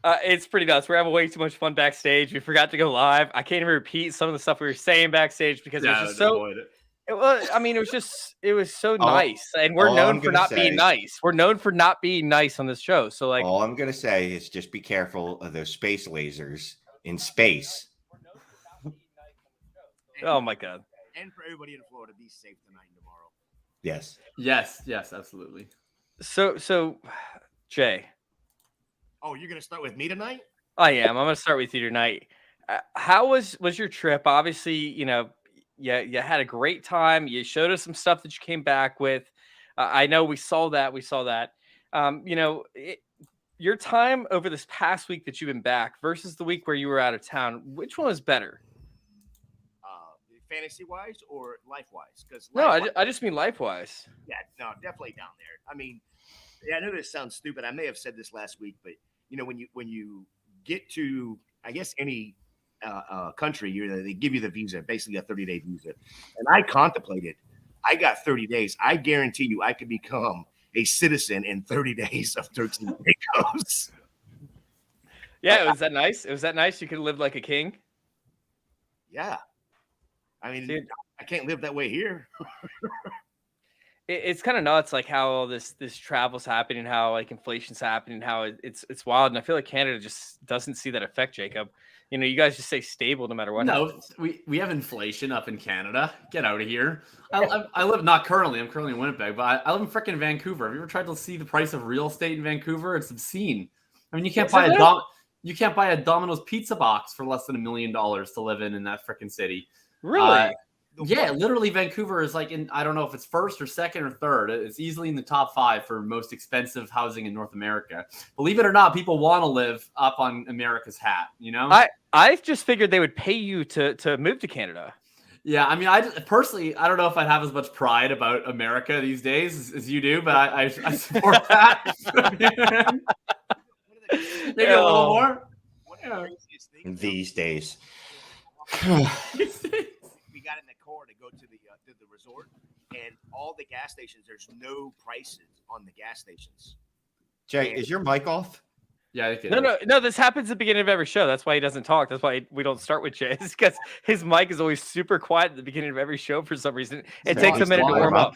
It's pretty nuts. We're having way too much fun backstage. We forgot to go live. I can't even repeat some of the stuff we were saying backstage because it was just so. It was so nice, and we're known for not being nice. We're known for not being nice on this show. So, like, all I'm gonna say is just be careful of those space lasers in space. Oh my God! And for everybody in Florida, be safe tonight and tomorrow. Yes, absolutely. So, Jay. Oh, you're gonna start with me tonight? I am. I'm gonna start with you tonight. How was your trip? Obviously, you had a great time. You showed us some stuff that you came back with. I know we saw that. Your time over this past week that you've been back versus the week where you were out of town, which one was better? Fantasy-wise or life-wise? Because I just mean life-wise. Yeah, no, definitely down there. I mean, I know this sounds stupid. I may have said this last week, but when you get to, I guess, any country, they give you the visa, basically a 30-day visa. And I contemplated, I got 30 days. I guarantee you I could become a citizen in 30 days of 13 Pecos. Yeah, was that nice? Was that nice? You could live like a king? Yeah. I mean, dude, I can't live that way here. It's kind of nuts, like how all this travel's happening, how like inflation's happening, how it's wild. And I feel like Canada just doesn't see that effect, Jacob. You guys just stay stable no matter what. No, we have inflation up in Canada. Get out of here. I live, not currently, I'm currently in Winnipeg, but I live in freaking Vancouver. Have you ever tried to see the price of real estate in Vancouver? It's obscene. I mean, you can't buy a Domino's pizza box for less than $1 million to live in that freaking city. Really? Yeah, literally Vancouver is like I don't know if it's first or second or third. It's easily in the top 5 for most expensive housing in North America. Believe it or not, people want to live up on America's hat, I just figured they would pay you to move to Canada. Yeah, I mean, I personally, I don't know if I'd have as much pride about America these days as you do, but I support that. Maybe a little more. These days. We got in the car to go to the resort, and all the gas stations, there's no prices on the gas stations. Jay, is your mic off? Yeah. No. This happens at the beginning of every show. That's why he doesn't talk. That's why we don't start with Jay. It's because his mic is always super quiet at the beginning of every show for some reason. It takes a minute to warm up.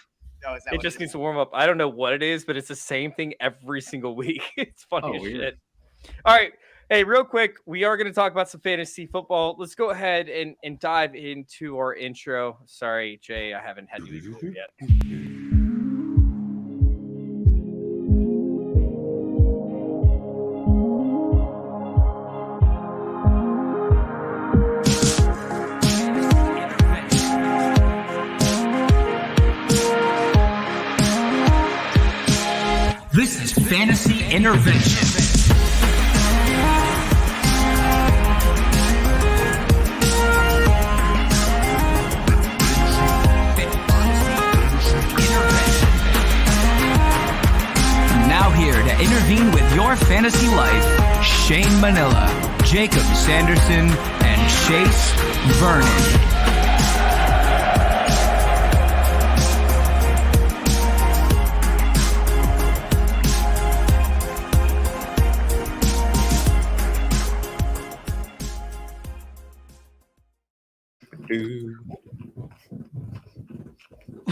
It just needs to warm up. I don't know what it is, but it's the same thing every single week. It's funny as shit. All right. Hey, real quick, we are going to talk about some fantasy football. Let's go ahead and dive into our intro. Sorry, Jay, I haven't had you do it yet. This is Fantasy Intervention. Intervene with your fantasy life, Shane Manila, Jacob Sanderson, and Chase Vernon.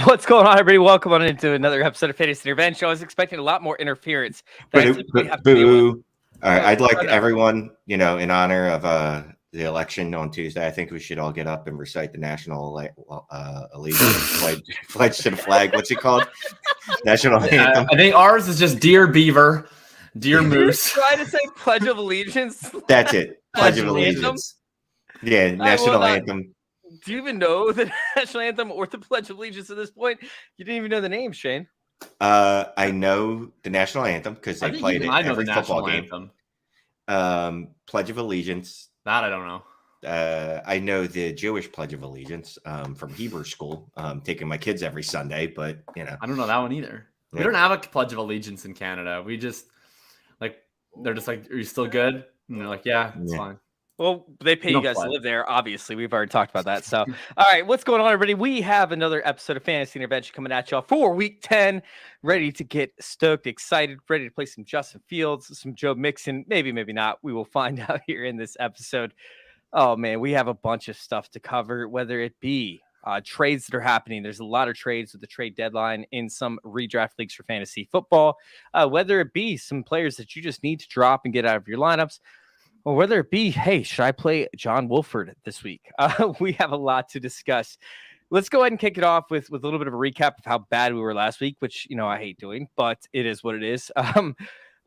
What's going on, everybody? Welcome on into another episode of Fantasy Intervention. I was expecting a lot more interference. All right, I'd like everyone, in honor of the election on Tuesday, I think we should all get up and recite the national allegiance, pledge to the flag. What's it called? National anthem. I think ours is just Dear Beaver, Dear Moose. Trying to say Pledge of Allegiance. That's it. Pledge of Allegiance. Yeah, national anthem. Do you even know the national anthem or the Pledge of Allegiance at this point? You didn't even know the name, Shane. I know the national anthem because they played it every football game. Pledge of Allegiance. That I don't know. I know the Jewish Pledge of Allegiance from Hebrew school. Taking my kids every Sunday, but I don't know that one either. Yeah. We don't have a Pledge of Allegiance in Canada. We just they're just like, "Are you still good?" And they're like, "Yeah, it's fine." Well, they pay you guys to live there. Obviously, we've already talked about that. So, all right, what's going on, everybody? We have another episode of Fantasy Intervention coming at y'all for Week 10. Ready to get stoked, excited, ready to play some Justin Fields, some Joe Mixon. Maybe not. We will find out here in this episode. Oh, man, we have a bunch of stuff to cover, whether it be trades that are happening. There's a lot of trades with the trade deadline in some redraft leagues for fantasy football, whether it be some players that you just need to drop and get out of your lineups, or whether it be, hey, should I play John Wolford this week? We have a lot to discuss. Let's go ahead and kick it off with a little bit of a recap of how bad we were last week, which, I hate doing, but it is what it is.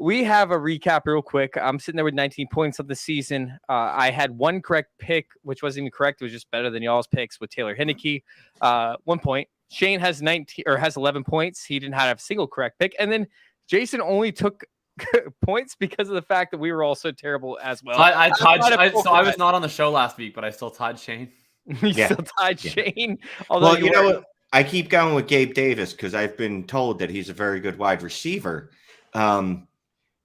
We have a recap real quick. I'm sitting there with 19 points of the season. I had one correct pick, which wasn't even correct. It was just better than y'all's picks with Taylor Heineke. 1 point. Shane has 11 points. He didn't have a single correct pick. And then Jason only took points because of the fact that we were all so terrible as well. I was not on the show last week, but I still tied Shane. Still tied Shane. Although you know what? I keep going with Gabe Davis because I've been told that he's a very good wide receiver.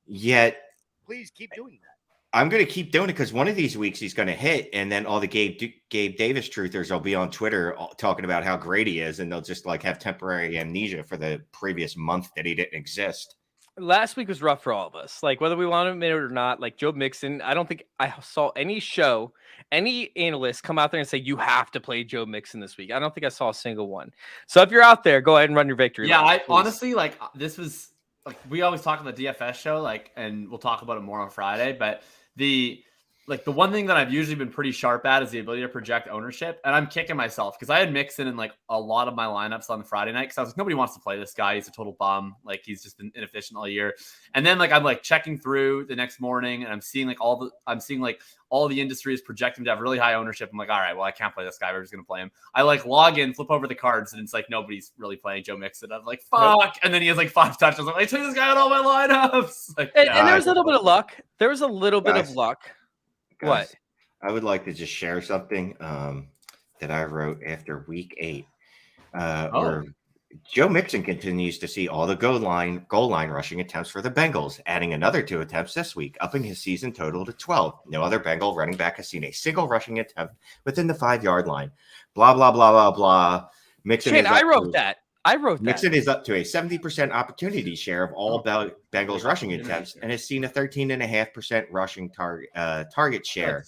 Yet, please keep doing that. I'm going to keep doing it because one of these weeks he's going to hit, and then all the Gabe Davis truthers will be on Twitter talking about how great he is, and they'll just have temporary amnesia for the previous month that he didn't exist. Last week was rough for all of us. Whether we want to admit it or not, Joe Mixon, I don't think I saw any analyst come out there and say, you have to play Joe Mixon this week. I don't think I saw a single one. So if you're out there, go ahead and run your victory. Yeah, line, honestly, this was we always talk on the DFS show, and we'll talk about it more on Friday, but the one thing that I've usually been pretty sharp at is the ability to project ownership. And I'm kicking myself because I had Mixon in a lot of my lineups on Friday night because I was like, nobody wants to play this guy. He's a total bum. He's just been inefficient all year. And then I'm checking through the next morning and I'm seeing all the industry is projecting to have really high ownership. I'm like, all right, well, I can't play this guy. We're just going to play him. I log in, flip over the cards, and it's nobody's really playing Joe Mixon. I'm like, fuck. Nope. And then he has 5 touchdowns. I'm like, I took this guy out all my lineups. And there was a little bit of luck. There was a little bit of luck. Guys, what? I would like to just share something that I wrote after week 8, where Joe Mixon continues to see all the goal line rushing attempts for the Bengals, adding another 2 attempts this week, upping his season total to 12. No other Bengal running back has seen a single rushing attempt within the 5-yard line. Blah, blah, blah, blah, blah. Mixon, I wrote that. Mixon is up to a 70% opportunity share of all Bengals rushing attempts and has seen a 13.5% rushing target share.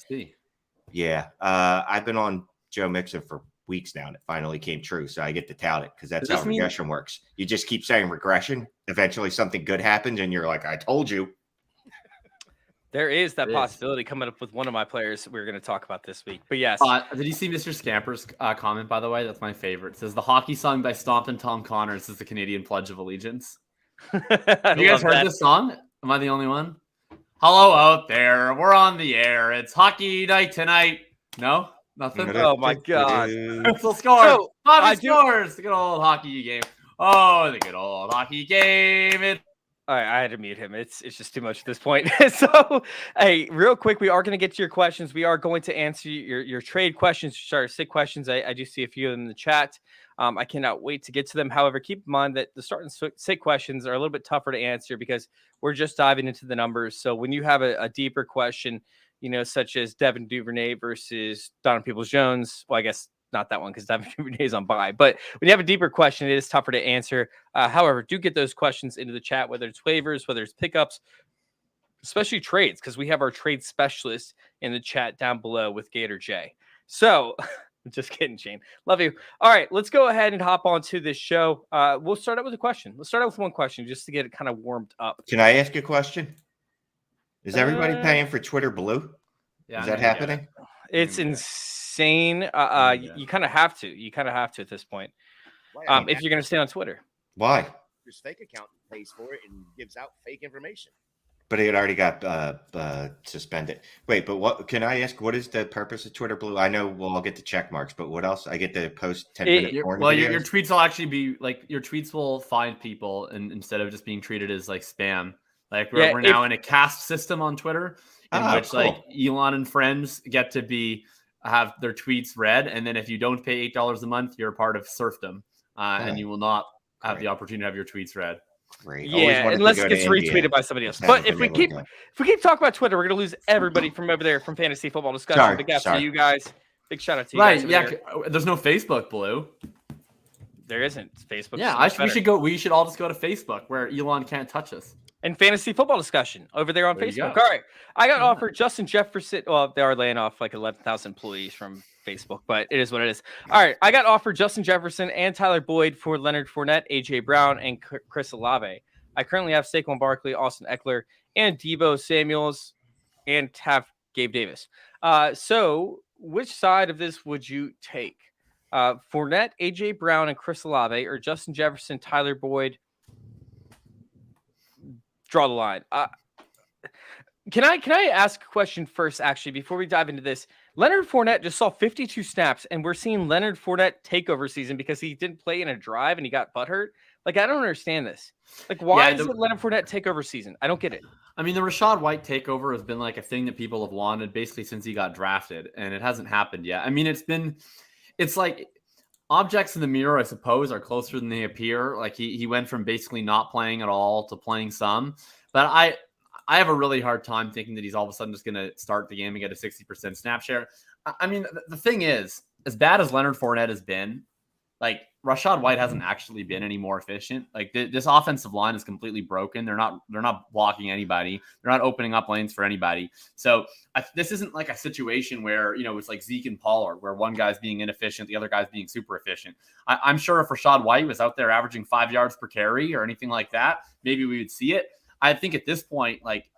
Yeah. I've been on Joe Mixon for weeks now, and it finally came true. So I get to tout it because that's how regression works. You just keep saying regression. Eventually something good happens, and you're like, I told you. There is that possibility coming up with one of my players we're going to talk about this week. But yes. Did you see Mr. Scamper's comment, by the way? That's my favorite. It says, the hockey song by Stomp and Tom Connors is the Canadian Pledge of Allegiance. Have you guys heard this song? Am I the only one? Hello out there. We're on the air. It's hockey night tonight. No? Nothing? Oh, my God. Crystal scores. Bobby scores. The good old hockey game. Oh, the good old hockey game. All right, I had to mute him. It's just too much at this point. So, hey, real quick, we are going to get to your questions. We are going to answer your trade questions, start sit questions. I do see a few in the chat. I cannot wait to get to them. However, keep in mind that the start and sit questions are a little bit tougher to answer because we're just diving into the numbers. So when you have a deeper question, such as Devin Duvernay versus Donovan Peoples-Jones, well, I guess not that one because Devin Duvernay is on bye. But when you have a deeper question, it is tougher to answer. However, do get those questions into the chat, whether it's waivers, whether it's pickups, especially trades, because we have our trade specialist in the chat down below with Gator J. So just kidding, Shane. Love you. All right, let's go ahead and hop on to this show. We'll start out with a question. Let's start out with one question just to get it kind of warmed up. Can I ask you a question? Is everybody paying for Twitter Blue? Yeah, is that happening? It's insane. You kind of have to. You kind of have to at this point. If you're going to stay on Twitter. Why? His fake account pays for it and gives out fake information. But it already got suspended. Wait, but what? Can I ask? What is the purpose of Twitter Blue? I know we'll all get the check marks, but what else? I get to post 10-minute porn videos? Your tweets will actually be your tweets will find people, and instead of just being treated as spam. We're now in a caste system on Twitter, in which cool. Elon and friends get to have their tweets read, and then if you don't pay $8 a month, you're a part of serfdom, and you will not have the opportunity to have your tweets read. Great. Yeah, unless it gets retweeted by somebody else. But if we keep talking about Twitter, we're gonna lose everybody from over there from Fantasy Football Discussion. Big ups to you guys. Big shout out to you guys. Right? Yeah. There's no Facebook, Blue. There isn't. Facebook. Yeah, we should go. We should all just go to Facebook where Elon can't touch us. And Fantasy Football Discussion over there on Facebook. All right, I got offered Justin Jefferson. Well, they are laying off like 11,000 employees from Facebook, but it is what it is. All right, I got offered Justin Jefferson and Tyler Boyd for Leonard Fournette, AJ Brown, and Chris Olave. I currently have Saquon Barkley, Austin Eckler, and Deebo Samuels, and have Gabe Davis. So which side of this would you take? Fournette, AJ Brown, and Chris Olave, or Justin Jefferson, Tyler Boyd? Draw the line. Can I ask a question first, actually, before we dive into this? Leonard Fournette just saw 52 snaps, and we're seeing Leonard Fournette takeover season because he didn't play in a drive and he got butthurt. Like, I don't understand this. Like, why is it Leonard Fournette takeover season? I don't get it. I mean, the Rachaad White takeover has been like a thing that people have wanted basically since he got drafted, and it hasn't happened yet. I mean, it's like objects in the mirror, I suppose, are closer than they appear. Like he went from basically not playing at all to playing some. But I have a really hard time thinking that he's all of a sudden just going to start the game and get a 60% snap share. I mean, the thing is, as bad as Leonard Fournette has been, like Rachaad White hasn't actually been any more efficient. Like this offensive line is completely broken. They're not blocking anybody. They're not opening up lanes for anybody. So this isn't like a situation where, it's like Zeke and Pollard, where one guy's being inefficient, the other guy's being super efficient. I'm sure if Rachaad White was out there averaging 5 yards per carry or anything like that, maybe we would see it. I think at this point, like,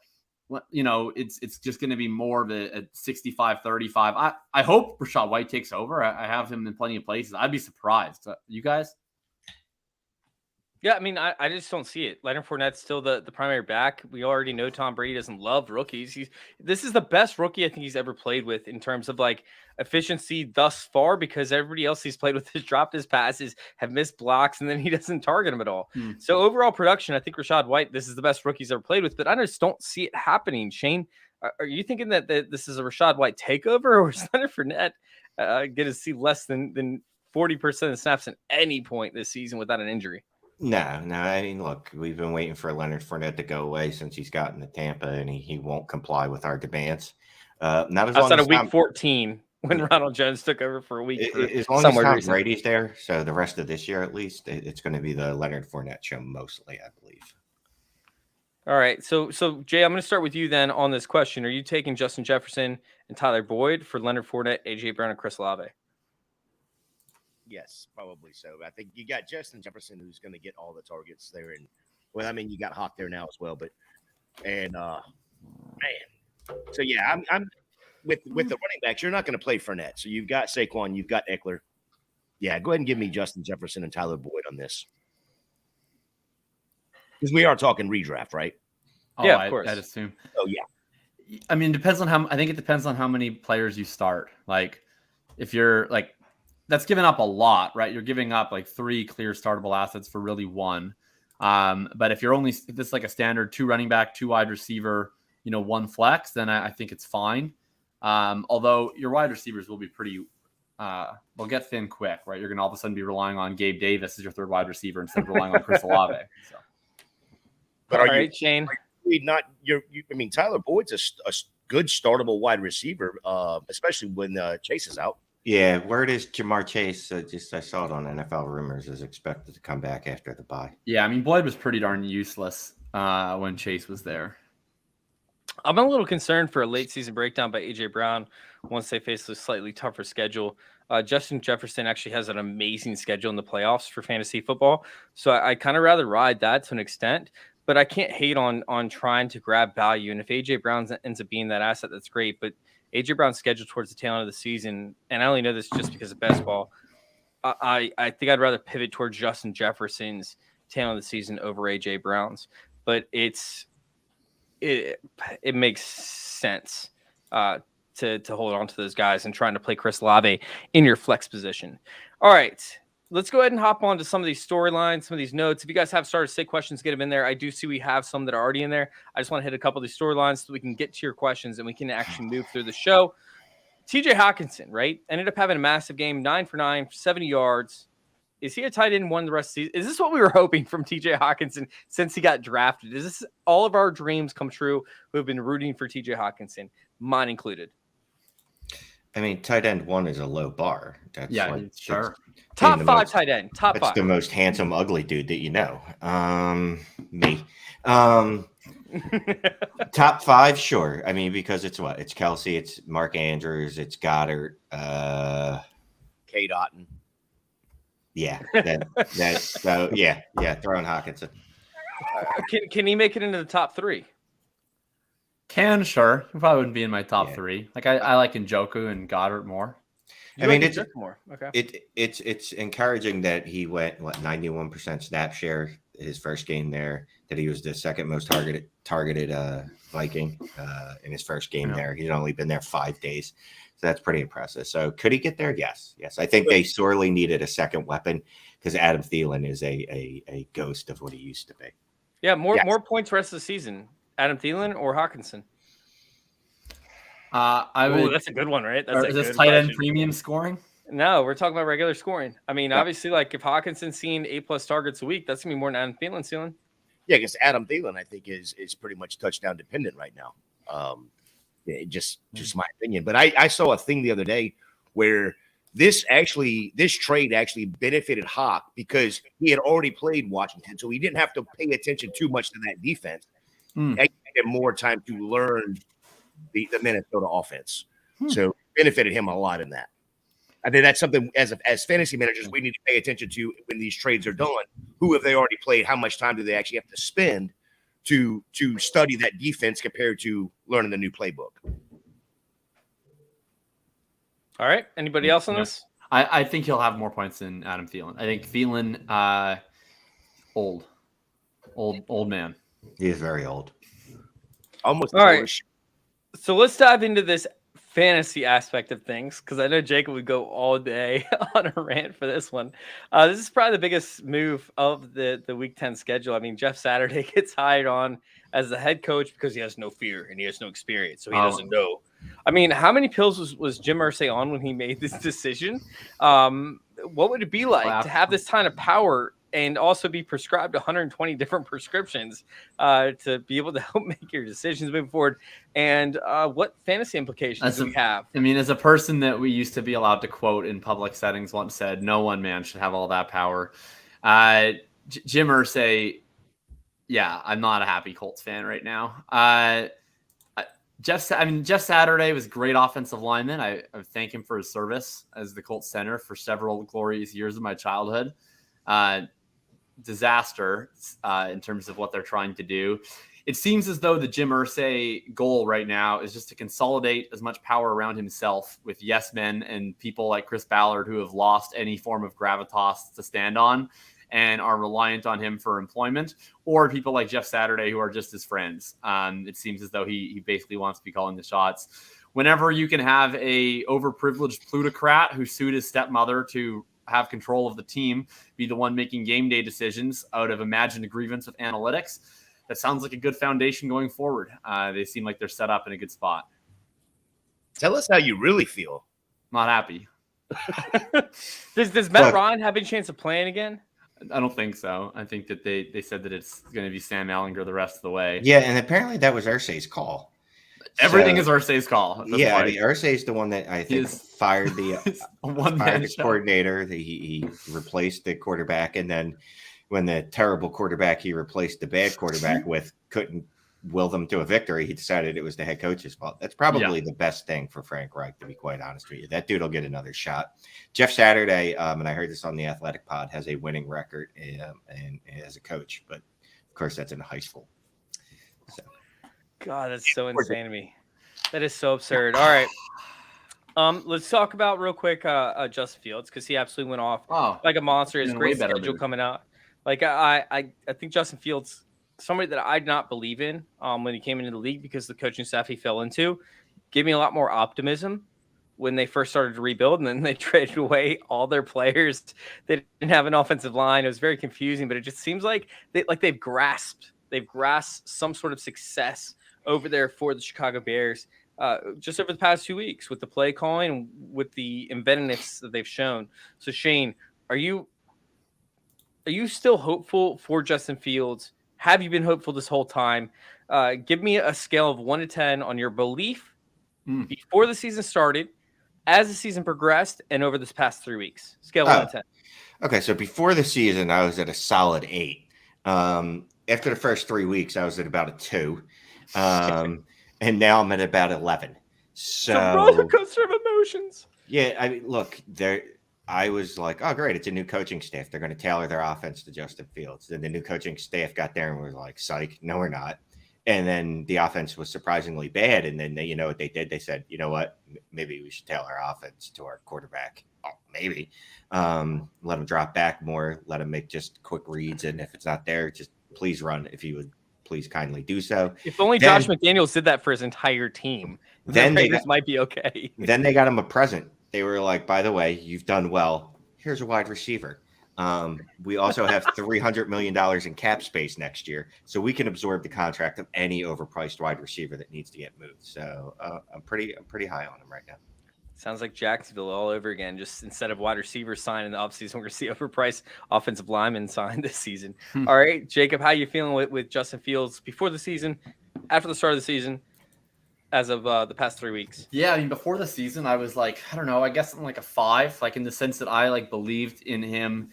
it's just going to be more of a 65-35. I hope Rachaad White takes over. I have him in plenty of places. I'd be surprised. You guys? Yeah, I mean, I just don't see it. Leonard Fournette's still the primary back. We already know Tom Brady doesn't love rookies. This is the best rookie I think he's ever played with in terms of like efficiency thus far, because everybody else he's played with has dropped his passes, have missed blocks, and then he doesn't target them at all. So overall production, I think Rachaad White, this is the best rookie he's ever played with, but I just don't see it happening. Shane, are you thinking that this is a Rachaad White takeover, or is Leonard Fournette going to see less than 40% of the snaps at any point this season without an injury? No. I mean, look, we've been waiting for Leonard Fournette to go away since he's gotten to Tampa, and he won't comply with our demands. Not as long outside as of week 14 when Ronald Jones took over for a week. As long as Tom Brady's there, so the rest of this year at least, it's going to be the Leonard Fournette show mostly, I believe. All right, so Jay, I'm going to start with you then on this question. Are you taking Justin Jefferson and Tyler Boyd for Leonard Fournette, AJ Brown, and Chris Olave? Yes, probably so. I think you got Justin Jefferson, who's going to get all the targets there, and you got Hawk there now as well. But so yeah, I'm with the running backs. You're not going to play Fournette, so you've got Saquon, you've got Eckler. Yeah, go ahead and give me Justin Jefferson and Tyler Boyd on this, because we are talking redraft, right? Yeah, of course. I'd assume. Oh yeah. I mean, it depends on I think it depends on how many players you start. Like, if you're like. That's giving up a lot, right? You're giving up like 3 clear startable assets for really 1. But if this like a standard 2 running back, 2 wide receiver, 1 flex, then I think it's fine. Although your wide receivers will be pretty, they'll get thin quick, right? You're going to all of a sudden be relying on Gabe Davis as your 3rd wide receiver instead of relying on Chris Olave. So. But all right, Shane. I mean, Tyler Boyd's a good startable wide receiver, especially when Chase is out. Yeah, word is Jamar Chase, I saw it on NFL Rumors, is expected to come back after the bye. Yeah, I mean, Boyd was pretty darn useless when Chase was there. I'm a little concerned for a late season breakdown by AJ Brown once they face a slightly tougher schedule. Justin Jefferson actually has an amazing schedule in the playoffs for fantasy football, so I kind of rather ride that to an extent. But I can't hate on trying to grab value, and if AJ Brown ends up being that asset, that's great. But AJ Brown's scheduled towards the tail end of the season, and I only know this just because of best ball. I think I'd rather pivot towards Justin Jefferson's tail end of the season over AJ Brown's, but it makes sense to hold on to those guys and trying to play Chris Olave in your flex position. All right. Let's go ahead and hop on to some of these storylines, some of these notes. If you guys have started to say questions, get them in there. I do see we have some that are already in there. I just want to hit a couple of these storylines so we can get to your questions and we can actually move through the show. TJ Hockenson, right? Ended up having a massive game, 9 for 9, 70 yards. Is he a tight end one the rest of the season? Is this what we were hoping from TJ Hockenson since he got drafted? Is this all of our dreams come true who have been rooting for TJ Hockenson, mine included? I mean, tight end one is a low bar. That's sure. Top five tight end. Top that's five. the most handsome, ugly dude that you know. Me. Top five, sure. I mean, because it's what? It's Kelsey, it's Mark Andrews, it's Goddard, Kate Otten. Yeah, so throw in Hockenson. Can he make it into the top three? Sure. He probably wouldn't be in my top three. Like I like Njoku and Goddard more. It's encouraging that he went 91% snap share his first game there. That he was the second most targeted Viking in his first game there. He's only been there 5 days, so that's pretty impressive. So could he get there? Yes. I think they sorely needed a second weapon because Adam Thielen is a ghost of what he used to be. Yeah, more points rest of the season. Adam Thielen or Hockenson? That's a good one, right? Is this tight end premium scoring? No, we're talking about regular scoring. I mean, obviously, like if Hawkinson's seeing 8+ targets a week, that's gonna be more than Adam Thielen's ceiling. Yeah, because Adam Thielen, I think, is pretty much touchdown dependent right now. Just my opinion. But I saw a thing the other day where this trade actually benefited Hawk because he had already played Washington, so he didn't have to pay attention too much to that defense. He had more time to learn the Minnesota offense. So it benefited him a lot in that. I think that's something as fantasy managers we need to pay attention to when these trades are done. Who have they already played? How much time do they actually have to spend to study that defense compared to learning the new playbook? All right. Anybody else on this? I think he'll have more points than Adam Thielen. I think Thielen, old man. He is very old. Almost. All right. So let's dive into this fantasy aspect of things because I know Jacob would go all day on a rant for this one. This is probably the biggest move of the Week 10 schedule. I mean, Jeff Saturday gets hired on as the head coach because he has no fear and he has no experience, so he doesn't know. I mean, how many pills was Jim Irsay on when he made this decision? What would it be like to have this kind of power and also be prescribed 120 different prescriptions to be able to help make your decisions moving forward? And what fantasy implications do we have? I mean, as a person that we used to be allowed to quote in public settings once said, no one man should have all that power. Jim Irsay, I'm not a happy Colts fan right now. Jeff Saturday was a great offensive lineman. I thank him for his service as the Colts center for several glorious years of my childhood. Disaster in terms of what they're trying to do. It seems as though the Jim Irsay goal right now is just to consolidate as much power around himself with yes men and people like Chris Ballard who have lost any form of gravitas to stand on and are reliant on him for employment, or people like Jeff Saturday who are just his friends. It seems as though he basically wants to be calling the shots. Whenever you can have a overprivileged plutocrat who sued his stepmother to have control of the team, be the one making game day decisions out of imagined grievance with analytics, that sounds like a good foundation going forward. They seem like they're set up in a good spot. Tell us how you really feel. Not happy. Does Matt Ryan have any chance of playing again? I don't think so. I think that they said that it's going to be Sam Ehlinger the rest of the way. Yeah, and apparently that was Irsay's call. Everything is Irsay's call. Yeah, I mean, Irsay's the one that I think fired the coordinator. He replaced the quarterback, and then when the terrible quarterback he replaced the bad quarterback with couldn't will them to a victory, he decided it was the head coach's fault. That's probably the best thing for Frank Reich, to be quite honest with you. That dude will get another shot. Jeff Saturday, and I heard this on the Athletic Pod, has a winning record and as a coach, but of course that's in high school. So. God, that's so insane to me. That is so absurd. All right. Let's talk about real quick Justin Fields because he absolutely went off like a monster. His great schedule coming out. Like I think Justin Fields, somebody that I did not believe in when he came into the league because the coaching staff he fell into, gave me a lot more optimism when they first started to rebuild, and then they traded away all their players. They didn't have an offensive line. It was very confusing, but it just seems like they've grasped some sort of success over there for the Chicago Bears just over the past 2 weeks with the play calling, with the inventiveness that they've shown. So Shane, are you Are you still hopeful for Justin Fields? Have you been hopeful this whole time? Give me a scale of 1 to 10 on your belief before the season started, as the season progressed, and over this past 3 weeks. Scale 1 to 10. Okay, so before the season, I was at a solid 8. After the first 3 weeks, I was at about a 2. And now I'm at about 11. So it's a roller coaster of emotions. Yeah, I mean, look, I was like, oh, great, it's a new coaching staff. They're going to tailor their offense to Justin Fields. Then the new coaching staff got there and was like, psych, no, we're not. And then the offense was surprisingly bad. And then you know what they did? They said, you know what? Maybe we should tailor our offense to our quarterback. Oh, maybe. Let him drop back more. Let him make just quick reads. And if it's not there, just please run. If you would please kindly do so. If only Josh McDaniels did that for his entire team, then the Raiders might be okay. Then they got him a present. They were like, by the way, you've done well. Here's a wide receiver. We also have $300 million in cap space next year, so we can absorb the contract of any overpriced wide receiver that needs to get moved. So I'm pretty high on him right now. Sounds like Jacksonville all over again. Just instead of wide receivers signed in the offseason, we're going to see overpriced offensive linemen signed this season. All right, Jacob, how you feeling with Justin Fields before the season, after the start of the season, as of the past 3 weeks? Yeah, I mean, before the season, I was like, I don't know, I guess I'm like a 5, like in the sense that I like believed in him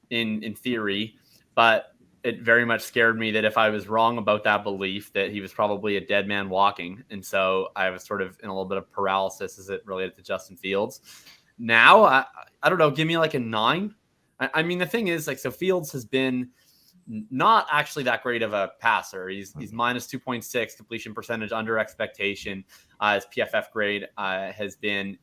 in theory, but it very much scared me that if I was wrong about that belief, that he was probably a dead man walking. And so I was sort of in a little bit of paralysis as it related to Justin Fields. Now, I don't know, give me like a 9. I mean, the thing is, like, so Fields has been not actually that great of a passer. He's minus 2.6 completion percentage, under expectation. His PFF grade has been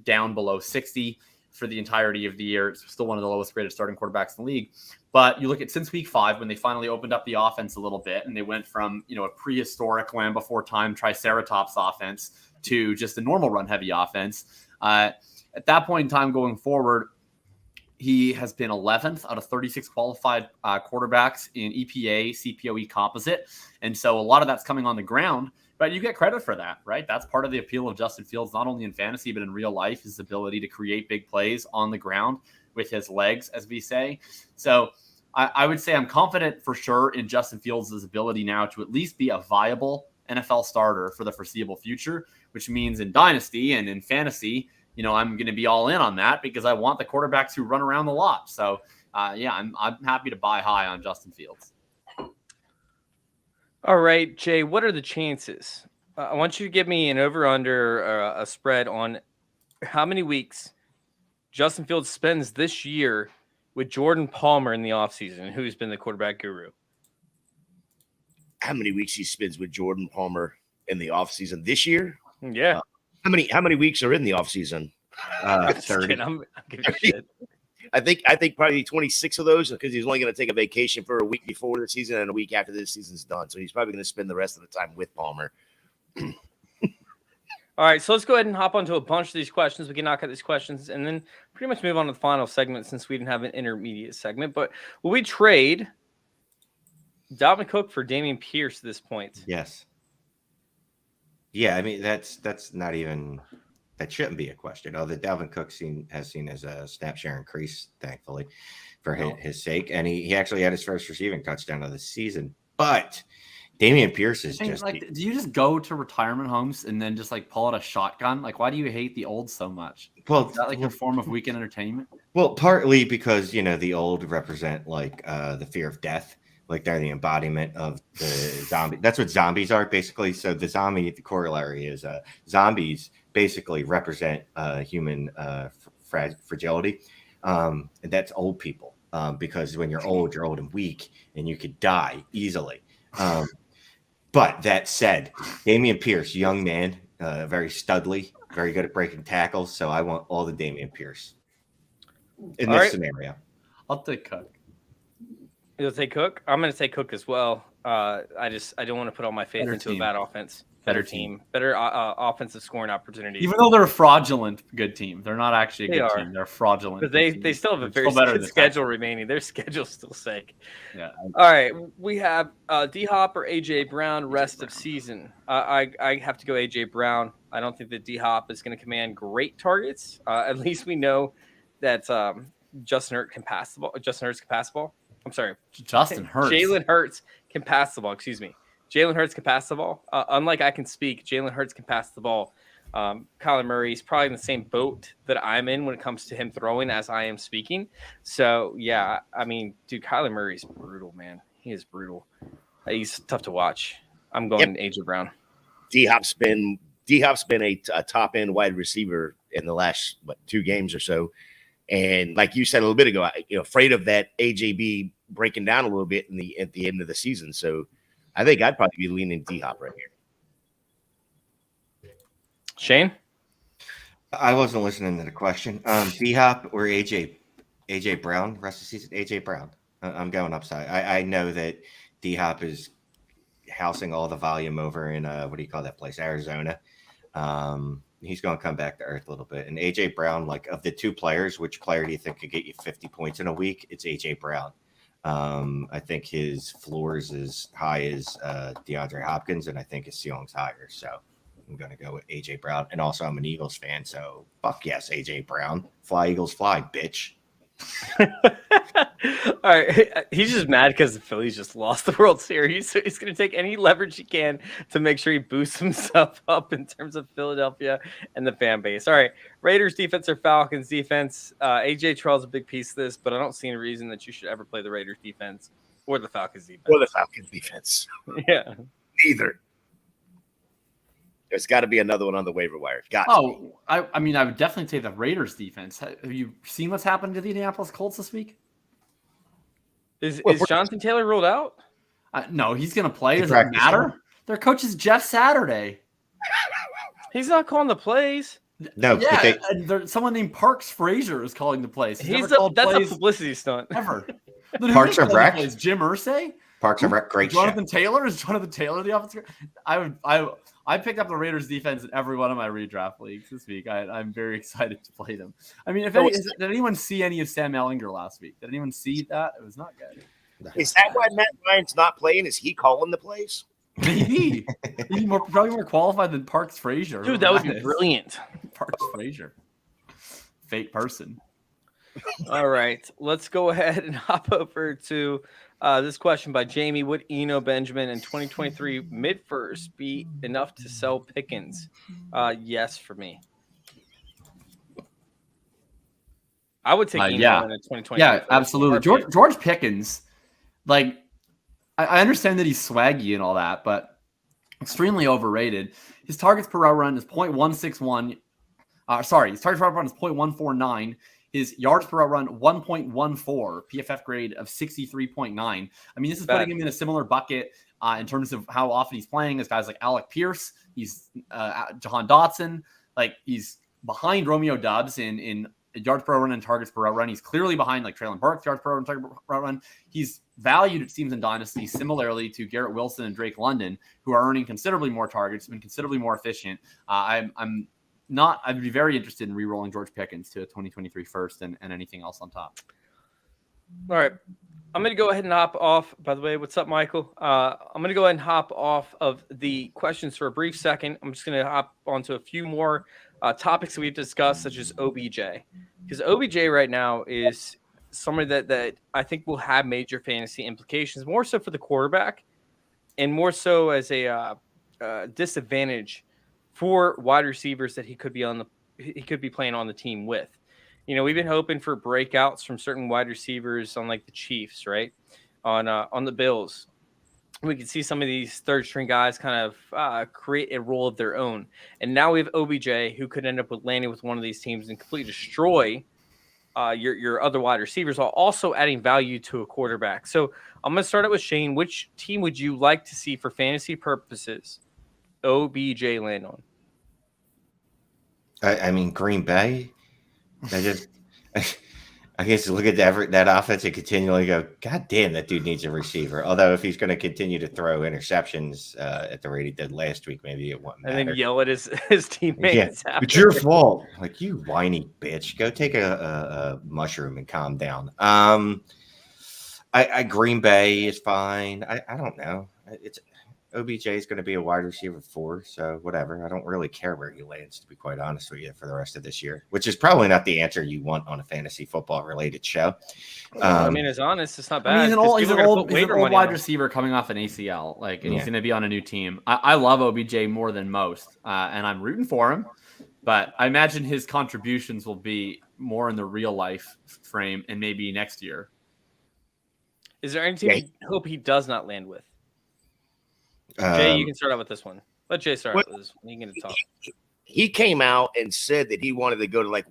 down below 60 for the entirety of the year. It's still one of the lowest graded starting quarterbacks in the league. But you look at since week 5, when they finally opened up the offense a little bit and they went from, a prehistoric Land Before Time Triceratops offense to just a normal run heavy offense. At that point in time going forward, he has been 11th out of 36 qualified quarterbacks in EPA, CPOE composite. And so a lot of that's coming on the ground, but you get credit for that, right? That's part of the appeal of Justin Fields, not only in fantasy, but in real life, his ability to create big plays on the ground with his legs, as we say. So I would say I'm confident for sure in Justin Fields' ability now to at least be a viable NFL starter for the foreseeable future, which means in Dynasty and in fantasy, I'm going to be all in on that because I want the quarterbacks who run around the lot. So, I'm happy to buy high on Justin Fields. All right, Jay, what are the chances? I want you to give me an over-under a spread on how many weeks Justin Fields spends this year with Jordan Palmer in the offseason, who's been the quarterback guru. How many weeks he spends with Jordan Palmer in the offseason this year? Yeah. How many weeks are in the offseason? 30. I'm giving you shit. I think probably 26 of those, because he's only going to take a vacation for a week before the season and a week after the season's done. So he's probably going to spend the rest of the time with Palmer. All right, so let's go ahead and hop onto a bunch of these questions. We can knock out these questions and then pretty much move on to the final segment since we didn't have an intermediate segment. But will we trade Dalvin Cook for Dameon Pierce at this point? Yes. Yeah, I mean, that's not even – that shouldn't be a question. Although Dalvin Cook has seen as a snap share increase, thankfully, for his sake. And he actually had his first receiving touchdown of the season. But Dameon Pierce is just like, do you just go to retirement homes and then just like pull out a shotgun? Like, why do you hate the old so much? Well, is that like your form of weekend entertainment? Well, partly because the old represent like the fear of death. Like they're the embodiment of the zombie. That's what zombies are, basically. So the corollary is zombies basically represent human fragility. And that's old people because when you're old and weak and you could die easily. But that said, Dameon Pierce, young man, very studly, very good at breaking tackles. So I want all the Dameon Pierce in this scenario. I'll take Cook. You'll take Cook? I'm going to take Cook as well. I don't want to put all my faith into a bad offense. Better team. Better offensive scoring opportunities. Even though they're a fraudulent good team. They're not actually a good team. They're fraudulent. But they still have a very good schedule remaining. Their schedule's still sick. Yeah. All right. We have D-Hop or A.J. Brown rest of season. I have to go A.J. Brown. I don't think that D-Hop is going to command great targets. At least we know that Justin Hurts can pass the ball. I'm sorry. Justin Hurts. Jalen Hurts can pass the ball. Excuse me. Jalen Hurts can pass the ball. Unlike I can speak, Jalen Hurts can pass the ball. Kyler Murray's probably in the same boat that I'm in when it comes to him throwing as I am speaking. So, yeah, I mean, dude, Kyler Murray's brutal, man. He is brutal. He's tough to watch. I'm going AJ Brown. D-Hop's been a top-end wide receiver in the last, 2 games or so. And like you said a little bit ago, afraid of that AJB breaking down a little bit at the end of the season. So I think I'd probably be leaning D-Hop right here. Shane? I wasn't listening to the question. D-Hop or AJ Brown rest of the season? AJ Brown. I'm going upside. I know that D-Hop is housing all the volume over in what do you call that place? Arizona. He's going to come back to earth a little bit. And AJ Brown, like of the 2 players, which player do you think could get you 50 points in a week? It's AJ Brown. I think his floor is as high as DeAndre Hopkins, and I think his ceiling's higher. So I'm going to go with AJ Brown. And also, I'm an Eagles fan, so fuck yes, AJ Brown. Fly, Eagles, fly, bitch. All right. He's just mad because the Phillies just lost the World Series. So he's going to take any leverage he can to make sure he boosts himself up in terms of Philadelphia and the fan base. All right. Raiders defense or Falcons defense? AJ Terrell's a big piece of this, but I don't see any reason that you should ever play the Raiders defense or the Falcons defense. Yeah. Neither. There's got to be another one on the waiver wire. I mean, I would definitely take the Raiders defense. Have you seen what's happened to the Indianapolis Colts this week? Is Jonathan Taylor ruled out? No, he's going to play. Does it matter? Their coach is Jeff Saturday. He's not calling the plays. No. Yeah, someone named Parks Frazier is calling the plays. That's a publicity stunt. Ever. Parks and Rec? Jim Irsay? Parks and Rec, great Jonathan Taylor? Is Jonathan Taylor the offensive? I picked up the Raiders defense in every one of my redraft leagues this week. I'm very excited to play them. I mean, did anyone see any of Sam Ellinger last week? Did anyone see that? It was not good. Is that why Matt Ryan's not playing? Is he calling the plays? Maybe. He's probably more qualified than Parks Frazier. Dude, that would be brilliant. Parks Frazier. Fake person. All right. Let's go ahead and hop over to this question by Jamie. Would Eno Benjamin in 2023 mid-first be enough to sell Pickens? Yes, for me. I would take Eno in 2023. Yeah, absolutely. George Pickens, like, I understand that he's swaggy and all that, but extremely overrated. His targets per route run is 0.161. His targets per route run is 0.149. His yards per route run, 1.14, PFF grade of 63.9. I mean, this is putting him in a similar bucket in terms of how often he's playing as guys like Alec Pierce. He's Jahan Dotson. Like, he's behind Romeo Doubs in yards per route run and targets per route run. He's clearly behind, like, Traylon Burks, yards per route run, target per route run. He's valued, it seems, in Dynasty similarly to Garrett Wilson and Drake London, who are earning considerably more targets, been considerably more efficient. I'd be very interested in re-rolling George Pickens to a 2023 first and anything else on top. All right. I'm going to go ahead and hop off. By the way, what's up, Michael? I'm going to go ahead and hop off of the questions for a brief second. I'm just going to hop onto a few more topics that we've discussed, such as OBJ. Because OBJ right now is somebody that I think will have major fantasy implications, more so for the quarterback and more so as a disadvantage for wide receivers that he could be playing on the team with. You know, we've been hoping for breakouts from certain wide receivers on like the Chiefs, right? On the Bills. We can see some of these third string guys kind of create a role of their own. And now we have OBJ who could end up landing with one of these teams and completely destroy your other wide receivers while also adding value to a quarterback. So I'm going to start out with Shane. Which team would you like to see for fantasy purposes OBJ land on? I mean, Green Bay. I guess look at that offense and continually go, God damn, that dude needs a receiver. Although if he's going to continue to throw interceptions at the rate he did last week, maybe it won't matter. And then yell at his teammates. Yeah, it's your fault. Like, you whiny bitch. Go take a mushroom and calm down. Green Bay is fine. I don't know. OBJ is going to be a wide receiver 4, so whatever. I don't really care where he lands, to be quite honest with you, for the rest of this year, which is probably not the answer you want on a fantasy football related show. I mean, it's honest. It's not bad. I mean, he's an old wide on receiver coming off an ACL, and he's going to be on a new team. I love OBJ more than most, and I'm rooting for him. But I imagine his contributions will be more in the real life frame and maybe next year. Is there any team you hope he does not land with? Jay, you can start out with this one. Let Jay start with this one. He can talk. He came out and said that he wanted to go to like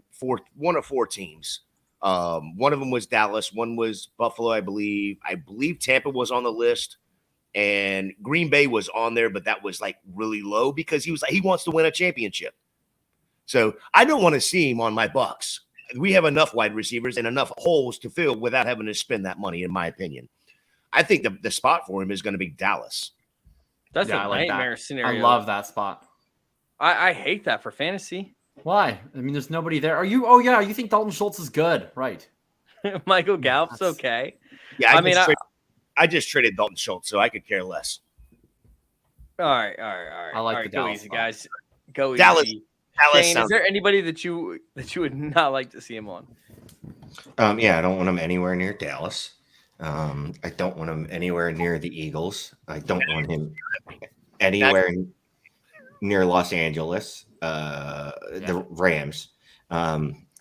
one of 4 teams. One of them was Dallas. One was Buffalo, I believe. I believe Tampa was on the list. And Green Bay was on there, but that was like really low because he wants to win a championship. So I don't want to see him on my Bucks. We have enough wide receivers and enough holes to fill without having to spend that money, in my opinion. I think the spot for him is going to be Dallas. That's a nightmare scenario. I love that spot. I hate that for fantasy. Why? I mean, there's nobody there. Are you? Oh, yeah. You think Dalton Schultz is good, right? Michael Gallup's okay. Yeah, I just traded Dalton Schultz, so I could care less. All right. I like the go Dallas easy, spot. guys. Go Dallas. easy. Shane, is there anybody that you would not like to see him on? Yeah, I don't want him anywhere near Dallas. I don't want him anywhere near the Eagles. I don't want him anywhere near Los Angeles. The Rams.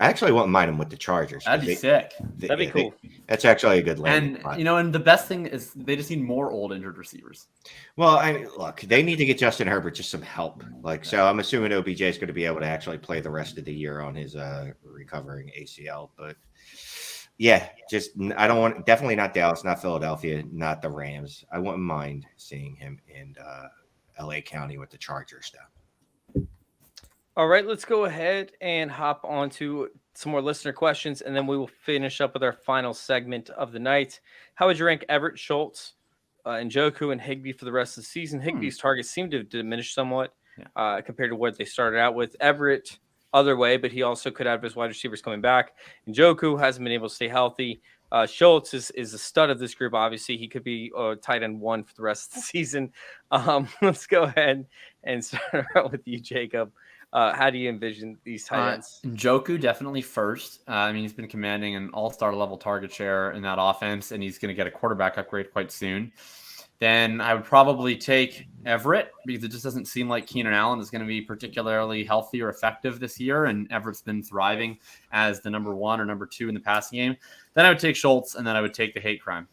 I actually wouldn't mind him with the Chargers. That'd be sick. That'd be cool. That's actually a good landing spot. And the best thing is they just need more old injured receivers. Well, look, they need to get Justin Herbert just some help. So I'm assuming OBJ is going to be able to actually play the rest of the year on his recovering ACL. But yeah, definitely not Dallas, not Philadelphia, not the Rams. I wouldn't mind seeing him in LA County with the Chargers though. All right, let's go ahead and hop on to some more listener questions, and then we will finish up with our final segment of the night. How would you rank Everett, Schultz, Njoku, and Higbee for the rest of the season? Higbee's targets seem to have diminished somewhat compared to what they started out with. Everett, other way, but he also could have his wide receivers coming back. Njoku hasn't been able to stay healthy. Schultz is a stud of this group. Obviously, he could be tight end 1 for the rest of the season. Let's go ahead and start out with you, Jacob. How do you envision these tight ends? Njoku definitely first. I mean, he's been commanding an all-star level target share in that offense, and he's going to get a quarterback upgrade quite soon. Then I would probably take Everett because it just doesn't seem like Keenan Allen is going to be particularly healthy or effective this year, and Everett's been thriving as the number 1 or number 2 in the passing game. Then I would take Schultz, and then I would take the hate crime.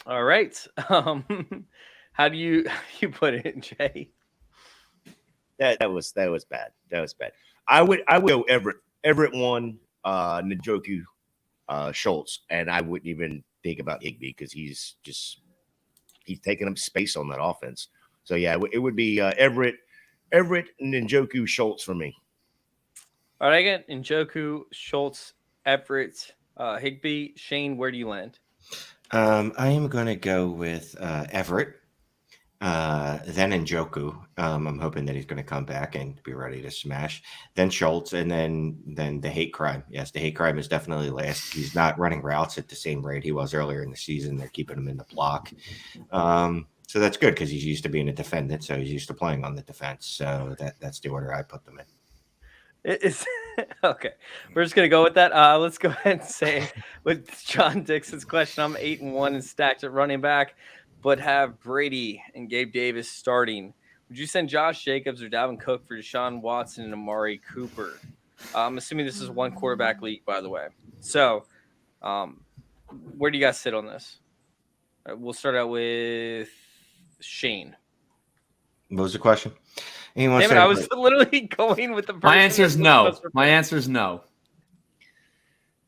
All right. How do you put it, Jay? That was bad. That was bad. I would go Everett 1, Njoku, Schultz, and I wouldn't even think about Higbee because he's taking up space on that offense. So yeah, it would be Everett, Njoku, Schultz for me. All right, I get Njoku, Schultz, Everett, Higbee. Shane, where do you land? I am going to go with Everett. Then Njoku. I'm hoping that he's going to come back and be ready to smash. Then Schultz, and then the hate crime. Yes, the hate crime is definitely last. He's not running routes at the same rate he was earlier in the season. They're keeping him in the block. So that's good because he's used to being a defendant, so he's used to playing on the defense. So that's the order I put them in. It's okay. We're just gonna go with that. Let's go ahead and say with John Dixon's question. I'm 8-1 and stacked at running back, but have Brady and Gabe Davis starting. Would you send Josh Jacobs or Dalvin Cook for Deshaun Watson and Amari Cooper? I'm assuming this is one quarterback league, by the way. So, where do you guys sit on this? We'll start out with Shane. What was the question? Damn it, I was literally going with the person. My answer is no. My answer is no.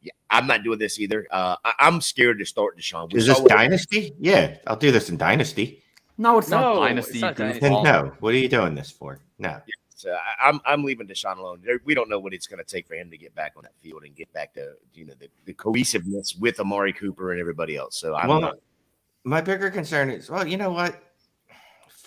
Yeah, I'm not doing this either. I'm scared to start Deshaun. Is this Dynasty? Yeah, I'll do this in Dynasty. No, it's not Dynasty. It's not Dynasty. Then no. What are you doing this for? No. So I'm leaving Deshaun alone. We don't know what it's going to take for him to get back on that field and get back to the cohesiveness with Amari Cooper and everybody else. So my bigger concern is, well, you know what?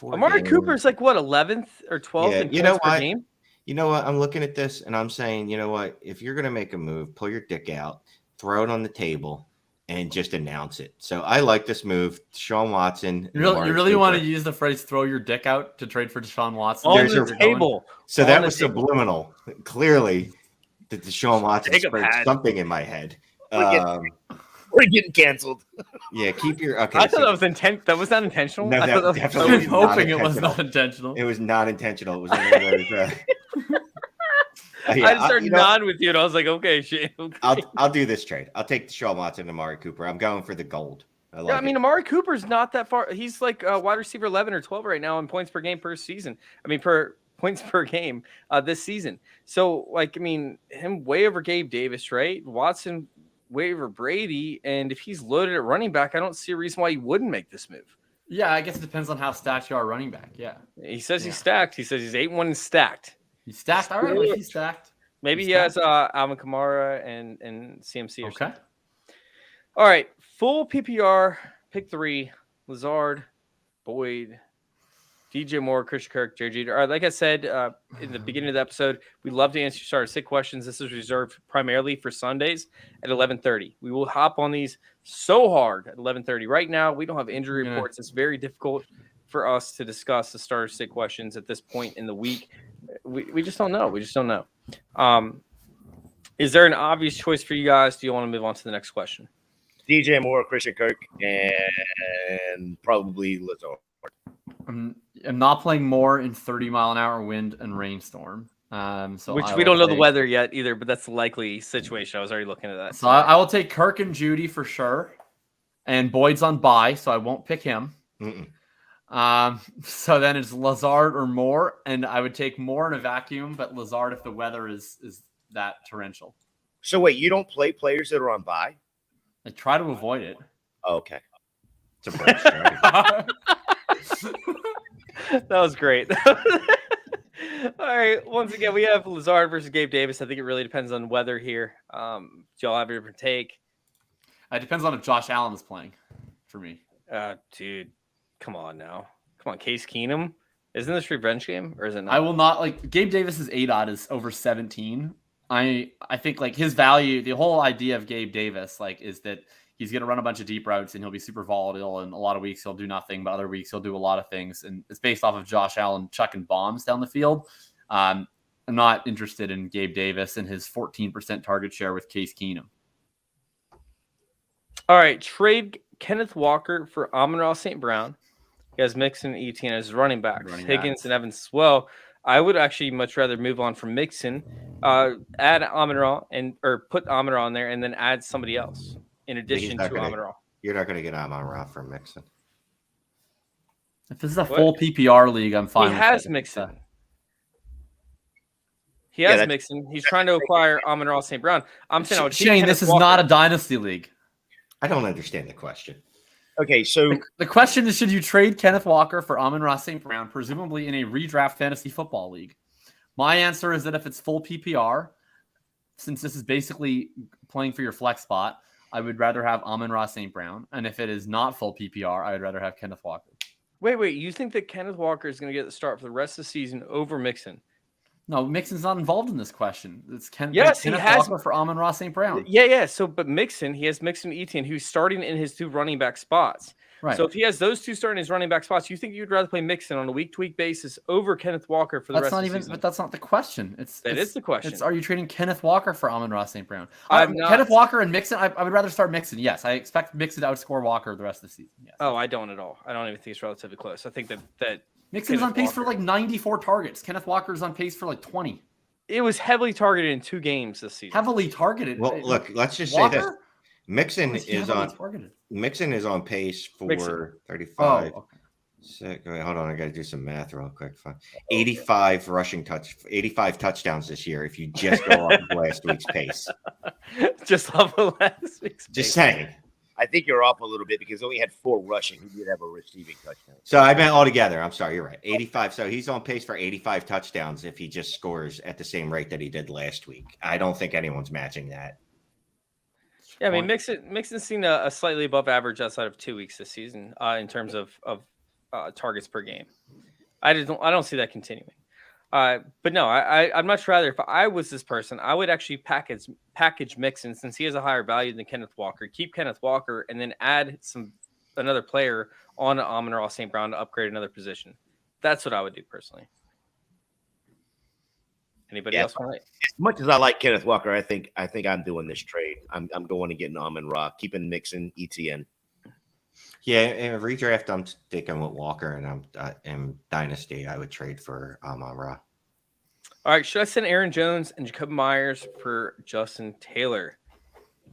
Amari Cooper's like what, 11th or 12th in points per game? You know what? I'm looking at this and I'm saying, you know what? If you're going to make a move, pull your dick out, throw it on the table, and just announce it. So I like this move. Deshaun Watson. You really want to use the phrase "throw your dick out" to trade for Deshaun Watson? On the table. So that was subliminal. Clearly, that Deshaun Watson spread something in my head. We're getting canceled. Yeah, keep your. Okay, I thought that was intent. That was not intentional. No, I definitely was hoping it was not intentional. It was not intentional. It was one of those. I just started nodding with you, and I was like, "Okay, shit." Okay. I'll do this trade. I'll take Deshaun Watson and Amari Cooper. I'm going for the gold. I mean, Amari Cooper's not that far. He's like wide receiver 11 or 12 right now in points per game per season. I mean, per points per game this season. So, like, I mean, him way over Gabe Davis, right? Watson way over Brady, and if he's loaded at running back, I don't see a reason why he wouldn't make this move. Yeah, I guess it depends on how stacked you are running back. Yeah, he says he's stacked. He says he's 8-1 and stacked. He's stacked. All right, he's stacked. Maybe he has Alvin Kamara and CMC. Or okay. Something. All right, full PPR pick 3: Lazard, Boyd, DJ Moore, Christian Kirk, Jerry Jeter. All right, like I said in the beginning of the episode, we love to answer starter sit questions. This is reserved primarily for Sundays at 11:30. We will hop on these so hard at 11:30. Right now, we don't have injury reports. It's very difficult for us to discuss the starter sit questions at this point in the week. We just don't know. We just don't know. Is there an obvious choice for you guys? Do you want to move on to the next question? DJ Moore, Christian Kirk, and probably Lazard. I'm not playing Moore in 30-mile-an-hour wind and rainstorm. Which we don't know the weather yet either, but that's the likely situation. I was already looking at that. So I will take Kirk and Judy for sure. And Boyd's on bye, so I won't pick him. So then it's Lazard or Moore, and I would take Moore in a vacuum, but Lazard if the weather is that torrential. So wait, you don't play players that are on bye? I try to avoid it. Oh, okay. It's a great strategy. That was great. All right. Once again, we have Lazard versus Gabe Davis. I think it really depends on weather here. Do y'all have a different take? It depends on if Josh Allen is playing for me. Dude, come on now. Come on, Case Keenum. Isn't this revenge game or is it not? I will not like Gabe Davis's ADOT is over 17. I think like his value, the whole idea of Gabe Davis, like, is that he's going to run a bunch of deep routes and he'll be super volatile. And a lot of weeks he'll do nothing, but other weeks he'll do a lot of things. And it's based off of Josh Allen chucking bombs down the field. I'm not interested in Gabe Davis and his 14% target share with Case Keenum. All right. Trade Kenneth Walker for Amon-Ra St. Brown. He has Mixon and Etienne as running backs. Higgins and Evans as well. I would actually much rather move on from Mixon, add Amon-Ra or put Amon-Ra on there and then add somebody else in addition to Amon-Ra. You're not going to get Amon-Ra from Mixon. If this is a full PPR league, I'm fine. He has Mixon. He has Mixon. He's trying to acquire Amon-Ra St. Brown. I'm saying I would Shane, this is not a dynasty league. I don't understand the question. Okay, so the question is, should you trade Kenneth Walker for Amon-Ra St. Brown, presumably in a redraft fantasy football league? My answer is that if it's full PPR, since this is basically playing for your flex spot, I would rather have Amon-Ra St. Brown. And if it is not full PPR, I would rather have Kenneth Walker. Wait. You think that Kenneth Walker is going to get the start for the rest of the season over Mixon? No, Mixon's not involved in this question. It's Kenneth Walker for Amon-Ra St. Brown. Yeah. So, but Mixon, he has Mixon and Etienne, who's starting in his two running back spots. Right. So if he has those two starting his running back spots, you think you'd rather play Mixon on a week-to-week basis over Kenneth Walker for the rest of the season? But that's not the question. That is the question. Are you trading Kenneth Walker for Amon-Ra St. Brown? Kenneth Walker and Mixon, I would rather start Mixon. Yes, I expect Mixon to outscore Walker the rest of the season. Yes. Oh, I don't at all. I don't even think it's relatively close. I think that Mixon's on pace for like 94 targets. Kenneth Walker's on pace for like 20. It was heavily targeted in 2 games this season. Heavily targeted. Well, look, let's just say this. Mixon is on pace for 35. Oh, okay. Wait, hold on, I got to do some math real quick. 85 touchdowns this year. If you just go off of last week's pace, just off of last week's. Just saying. I think you're off a little bit because he only had 4 rushing. He did have a receiving touchdown. So I meant altogether. I'm sorry, you're right. 85. So he's on pace for 85 touchdowns if he just scores at the same rate that he did last week. I don't think anyone's matching that. Yeah, I mean, Mixon's seen a slightly above average outside of 2 weeks this season in terms of targets per game. I don't see that continuing. But no, I'd much rather, if I was this person, I would actually package Mixon, since he has a higher value than Kenneth Walker. Keep Kenneth Walker and then add another player on Amon-Ra St. Brown to upgrade another position. That's what I would do personally. Anybody else want to? As much as I like Kenneth Walker, I think I'm doing this trade. I'm going to get an Amon-Ra, keeping Mixon, Etienne. Yeah, in a redraft, I'm sticking with Walker, and I'm in Dynasty, I would trade for Amon-Ra. All right, should I send Aaron Jones and Jakob Myers for Justin Taylor?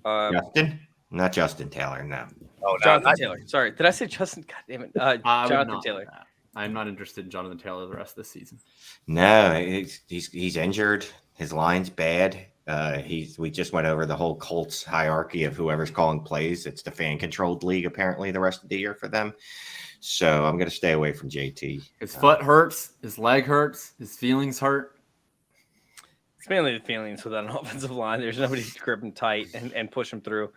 Justin? Not Justin Taylor, no. Oh, Jonathan Taylor. Sorry, did I say Justin? God damn it. Jonathan Taylor. I'm not interested in Jonathan Taylor the rest of the season. No, he's injured. His line's bad. We just went over the whole Colts hierarchy of whoever's calling plays. It's the fan-controlled league apparently the rest of the year for them. So I'm going to stay away from JT. His foot hurts. His leg hurts. His feelings hurt. It's mainly the feelings with an offensive line. There's nobody to grip him tight and push him through.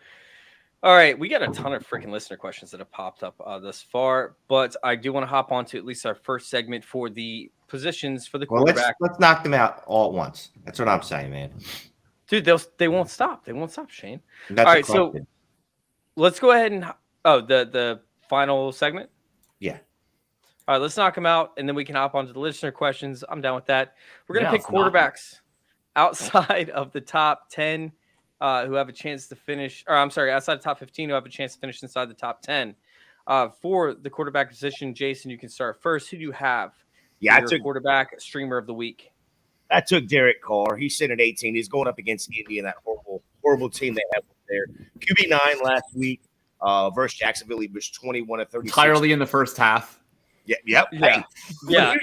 All right, we got a ton of freaking listener questions that have popped up thus far, but I do want to hop on to at least our first segment for the positions for the quarterback. Let's knock them out all at once. That's what I'm saying, man. Dude, they won't stop. They won't stop, Shane. All right, so let's go ahead and the final segment. Yeah. All right, let's knock them out, and then we can hop on to the listener questions. I'm down with that. We're gonna pick quarterbacks outside of the top 10. Who have a chance to finish, or I'm sorry, outside the top 15, who have a chance to finish inside the top 10. For the quarterback position, Jason, you can start first. Who do you have? Yeah, I took quarterback streamer of the week. I took Derek Carr. He's sitting at 18. He's going up against Indy and that horrible team they have there. QB9 last week versus Jacksonville. He was 21 of 36. Entirely in the first half. Yeah. Hey,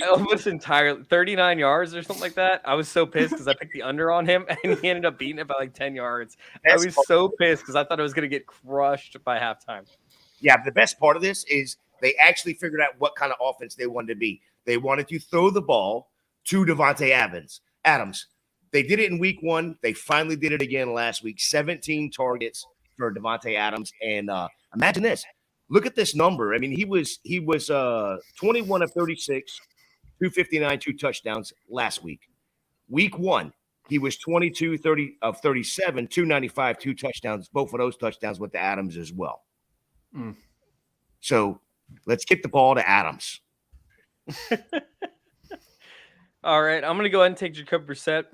almost entirely 39 yards or something like that. I was so pissed because I picked the under on him and he ended up beating it by like 10 yards. I was so pissed because I thought it was going to get crushed by halftime. Yeah, the best part of this is they actually figured out what kind of offense they wanted to be. They wanted to throw the ball to Devontae Adams. They did it in week 1. They finally did it again last week. 17 targets for Devontae Adams. And imagine this. Look at this number. I mean, he was 21 of 36, 259, 2 touchdowns last week. Week 1, he was 22 of 37, 295, 2 touchdowns. Both of those touchdowns went to Adams as well. So let's kick the ball to Adams. All right, I'm going to go ahead and take Jacob Brissett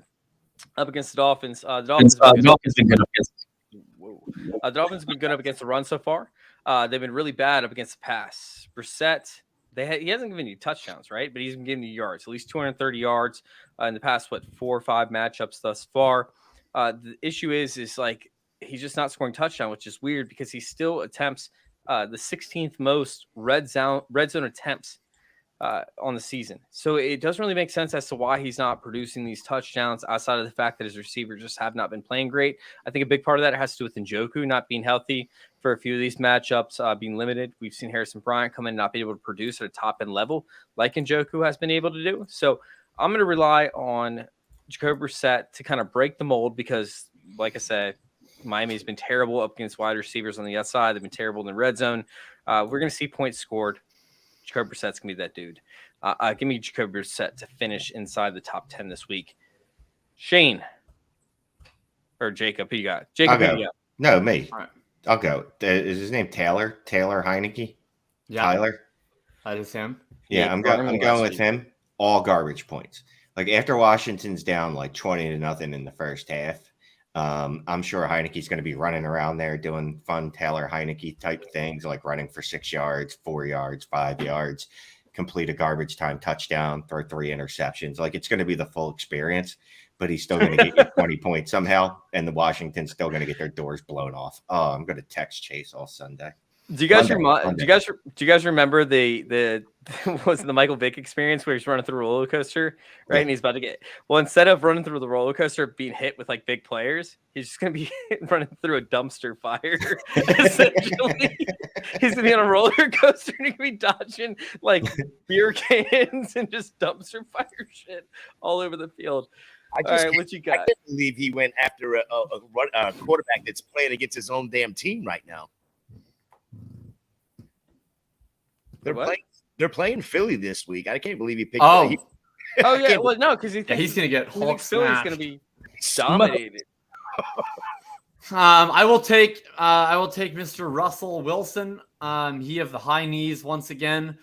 up against the Dolphins. The Dolphins have been good up against the run so far. They've been really bad up against the pass. Brissett, he hasn't given you touchdowns, right? But he's been giving you yards, at least 230 yards in the past, 4 or 5 matchups thus far. The issue is like he's just not scoring touchdown, which is weird because he still attempts the 16th most red zone attempts on the season. So it doesn't really make sense as to why he's not producing these touchdowns outside of the fact that his receivers just have not been playing great. I think a big part of that has to do with Njoku not being healthy for a few of these matchups, being limited. We've seen Harrison Bryant come in and not be able to produce at a top-end level like Njoku has been able to do. So I'm going to rely on Jacob Brissett to kind of break the mold because, like I said, Miami's been terrible up against wide receivers on the outside. They've been terrible in the red zone. We're going to see points scored. Jacob Brissett's going to be that dude. Give me Jacob Brissett to finish inside the top 10 this week. Shane. Or Jacob, who you got? Jacob, who you got? No, me. All right. I'll go. Is his name Taylor? Taylor Heineke? Yeah. Tyler? That is him. Yeah, I'm going with him. All garbage points. Like after Washington's down like 20-0 in the first half, I'm sure Heineke's going to be running around there doing fun Taylor Heineke type things, like running for 6 yards, 4 yards, 5 yards, complete a garbage time touchdown, throw 3 interceptions. Like it's going to be the full experience, but he's still going to get you 20 points somehow, and the Washington's still going to get their doors blown off. Oh, I'm going to text Chase all Sunday. Do you guys remember the was the Michael Vick experience where he's running through a roller coaster, right? Yeah. And he's about to get instead of running through the roller coaster being hit with like big players, he's just gonna be running through a dumpster fire. Essentially, he's gonna be on a roller coaster and he's gonna be dodging like beer cans and just dumpster fire shit all over the field. All right, what you got? I can't believe he went after a quarterback that's playing against his own damn team right now. They're playing Philly this week. I can't believe he picked. Oh, Oh yeah, well no, because he's going to get Hulk Philly's smashed. going to be dominated. I will take Mr. Russell Wilson. He have the high knees once again.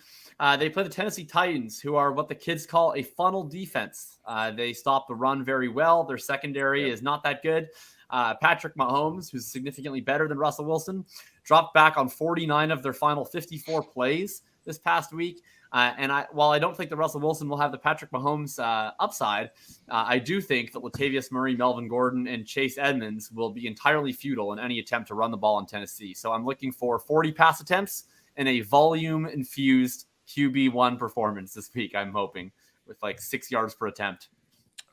They play the Tennessee Titans, who are what the kids call a funnel defense. They stop the run very well. Their secondary is not that good. Patrick Mahomes, who's significantly better than Russell Wilson, dropped back on 49 of their final 54 plays this past week. While I don't think that Russell Wilson will have the Patrick Mahomes upside, I do think that Latavius Murray, Melvin Gordon, and Chase Edmonds will be entirely futile in any attempt to run the ball in Tennessee. So I'm looking for 40 pass attempts and a volume-infused QB1 performance this week, I'm hoping, with like 6 yards per attempt.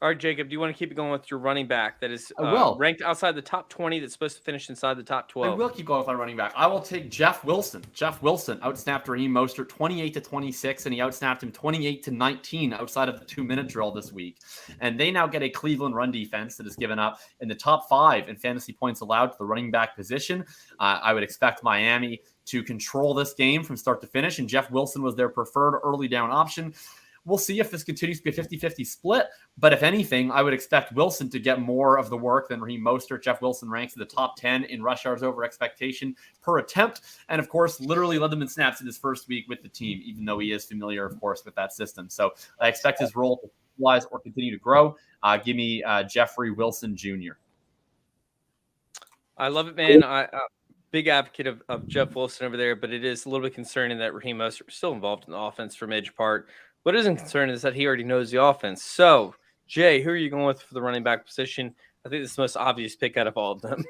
All right, Jacob, do you want to keep it going with your running back that is ranked outside the top 20 that's supposed to finish inside the top 12? I will keep going with my running back. I will take Jeff Wilson. Jeff Wilson outsnapped Raheem Mostert 28-26, and he outsnapped him 28-19 outside of the 2-minute drill this week. And they now get a Cleveland run defense that is given up in the top 5 in fantasy points allowed to the running back position. I would expect Miami to control this game from start to finish, and Jeff Wilson was their preferred early down option. We'll see if this continues to be a 50-50 split, but if anything, I would expect Wilson to get more of the work than Raheem Mostert. Jeff Wilson ranks in the top 10 in rush yards over expectation per attempt, and of course, literally led them in snaps in his first week with the team, even though he is familiar, of course, with that system. So I expect his role to stabilize or continue to grow. Give me Jeffrey Wilson Jr. I love it, man. Big advocate of Jeff Wilson over there, but it is a little bit concerning that Raheem Mostert is still involved in the offense for major part. What isn't concerning is that he already knows the offense. So, Jay, who are you going with for the running back position? I think this is the most obvious pick out of all of them.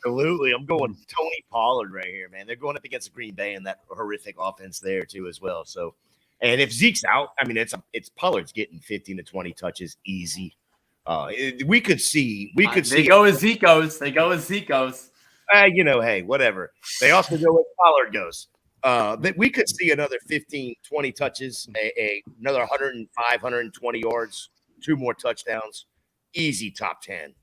Absolutely. I'm going Tony Pollard right here, man. They're going up against Green Bay and that horrific offense there, too, as well. So, and if Zeke's out, I mean, it's Pollard's getting 15 to 20 touches easy. We could see. They go as Zeke goes. Hey, whatever. They also go as Pollard goes. That we could see another 15, 20 touches, another 105, 120 yards, 2 more touchdowns, easy top 10.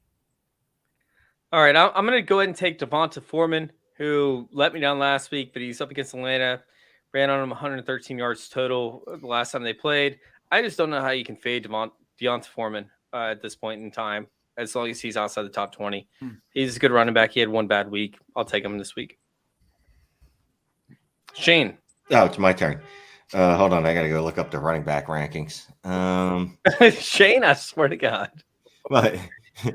All right, I'm going to go ahead and take Devonta Foreman, who let me down last week, but he's up against Atlanta, ran on him 113 yards total the last time they played. I just don't know how you can fade Deonta Foreman at this point in time, as long as he's outside the top 20. He's a good running back. He had one bad week. I'll take him this week. Shane. Oh, it's my turn. Hold on. I got to go look up the running back rankings. Shane, I swear to God. But I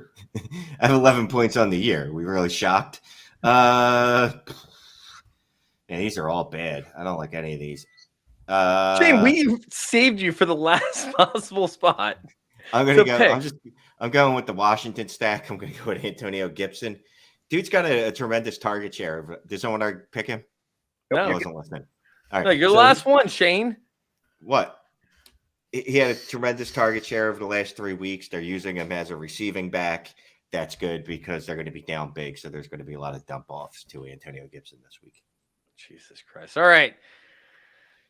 have 11 points on the year. We really shocked. Yeah, these are all bad. I don't like any of these. Shane, we saved you for the last possible spot. I'm going to go. I'm going with the Washington stack. I'm going to go with Antonio Gibson. Dude's got a tremendous target share. Did someone pick him? No, I wasn't listening. All right, no, you're the last one, Shane. What? He had a tremendous target share over the last 3 weeks. They're using him as a receiving back. That's good because they're going to be down big. So there's going to be a lot of dump offs to Antonio Gibson this week. Jesus Christ. All right.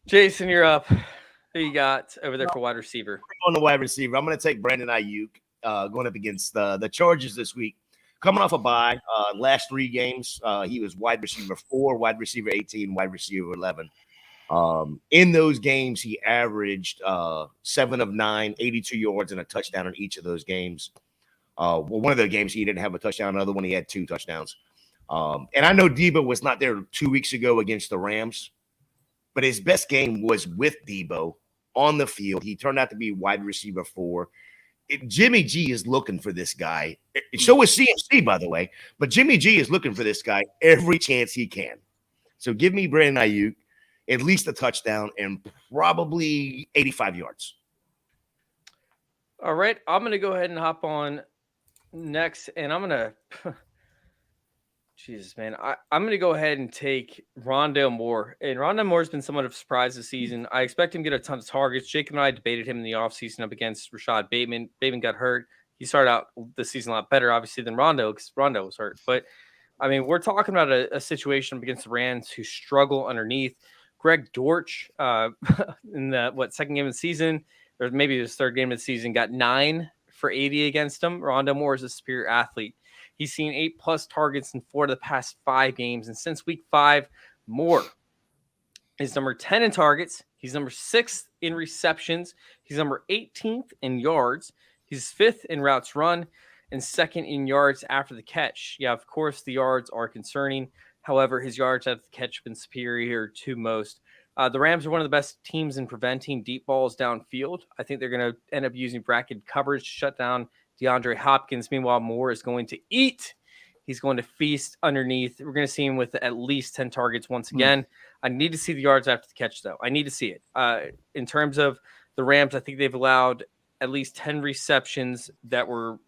Jason, you're up. Who you got over there for wide receiver? On the wide receiver, I'm going to take Brandon Ayuk going up against the Chargers this week. Coming off a bye, last 3 games, he was wide receiver 4, wide receiver 18, wide receiver 11. In those games, he averaged 7 of 9, 82 yards and a touchdown in each of those games. One of the games he didn't have a touchdown. Another one he had 2 touchdowns. And I know Debo was not there 2 weeks ago against the Rams, but his best game was with Debo on the field. He turned out to be wide receiver 4. Jimmy G is looking for this guy. So is CMC, by the way. But Jimmy G is looking for this guy every chance he can. So give me Brandon Ayuk, at least a touchdown and probably 85 yards. All right. I'm going to go ahead and hop on next, and I'm going to Jesus, man. I'm going to go ahead and take Rondale Moore. And Rondale Moore has been somewhat of a surprise this season. I expect him to get a ton of targets. Jacob and I debated him in the offseason up against Rashad Bateman. Bateman got hurt. He started out the season a lot better, obviously, than Rondale because Rondale was hurt. But, I mean, we're talking about a situation against the Rams who struggle underneath. Greg Dortch in the, second game of the season, or maybe his third game of the season, got 9 for 80 against him. Rondale Moore is a superior athlete. He's seen 8+ targets in 4 of the past 5 games. And since week 5, Moore is number 10 in targets. He's He's number 6th in receptions. He's number 18th in yards. He's 5th in routes run and 2nd in yards after the catch. Yeah, of course, the yards are concerning. However, his yards after the catch have been superior to most. The Rams are one of the best teams in preventing deep balls downfield. I think they're going to end up using bracket coverage to shut down TJ Hockenson. Meanwhile, Moore is going to eat. He's going to feast underneath. We're going to see him with at least 10 targets once again. I need to see the yards after the catch, though. I need to see it. In terms of the Rams, I think they've allowed at least 10 receptions that were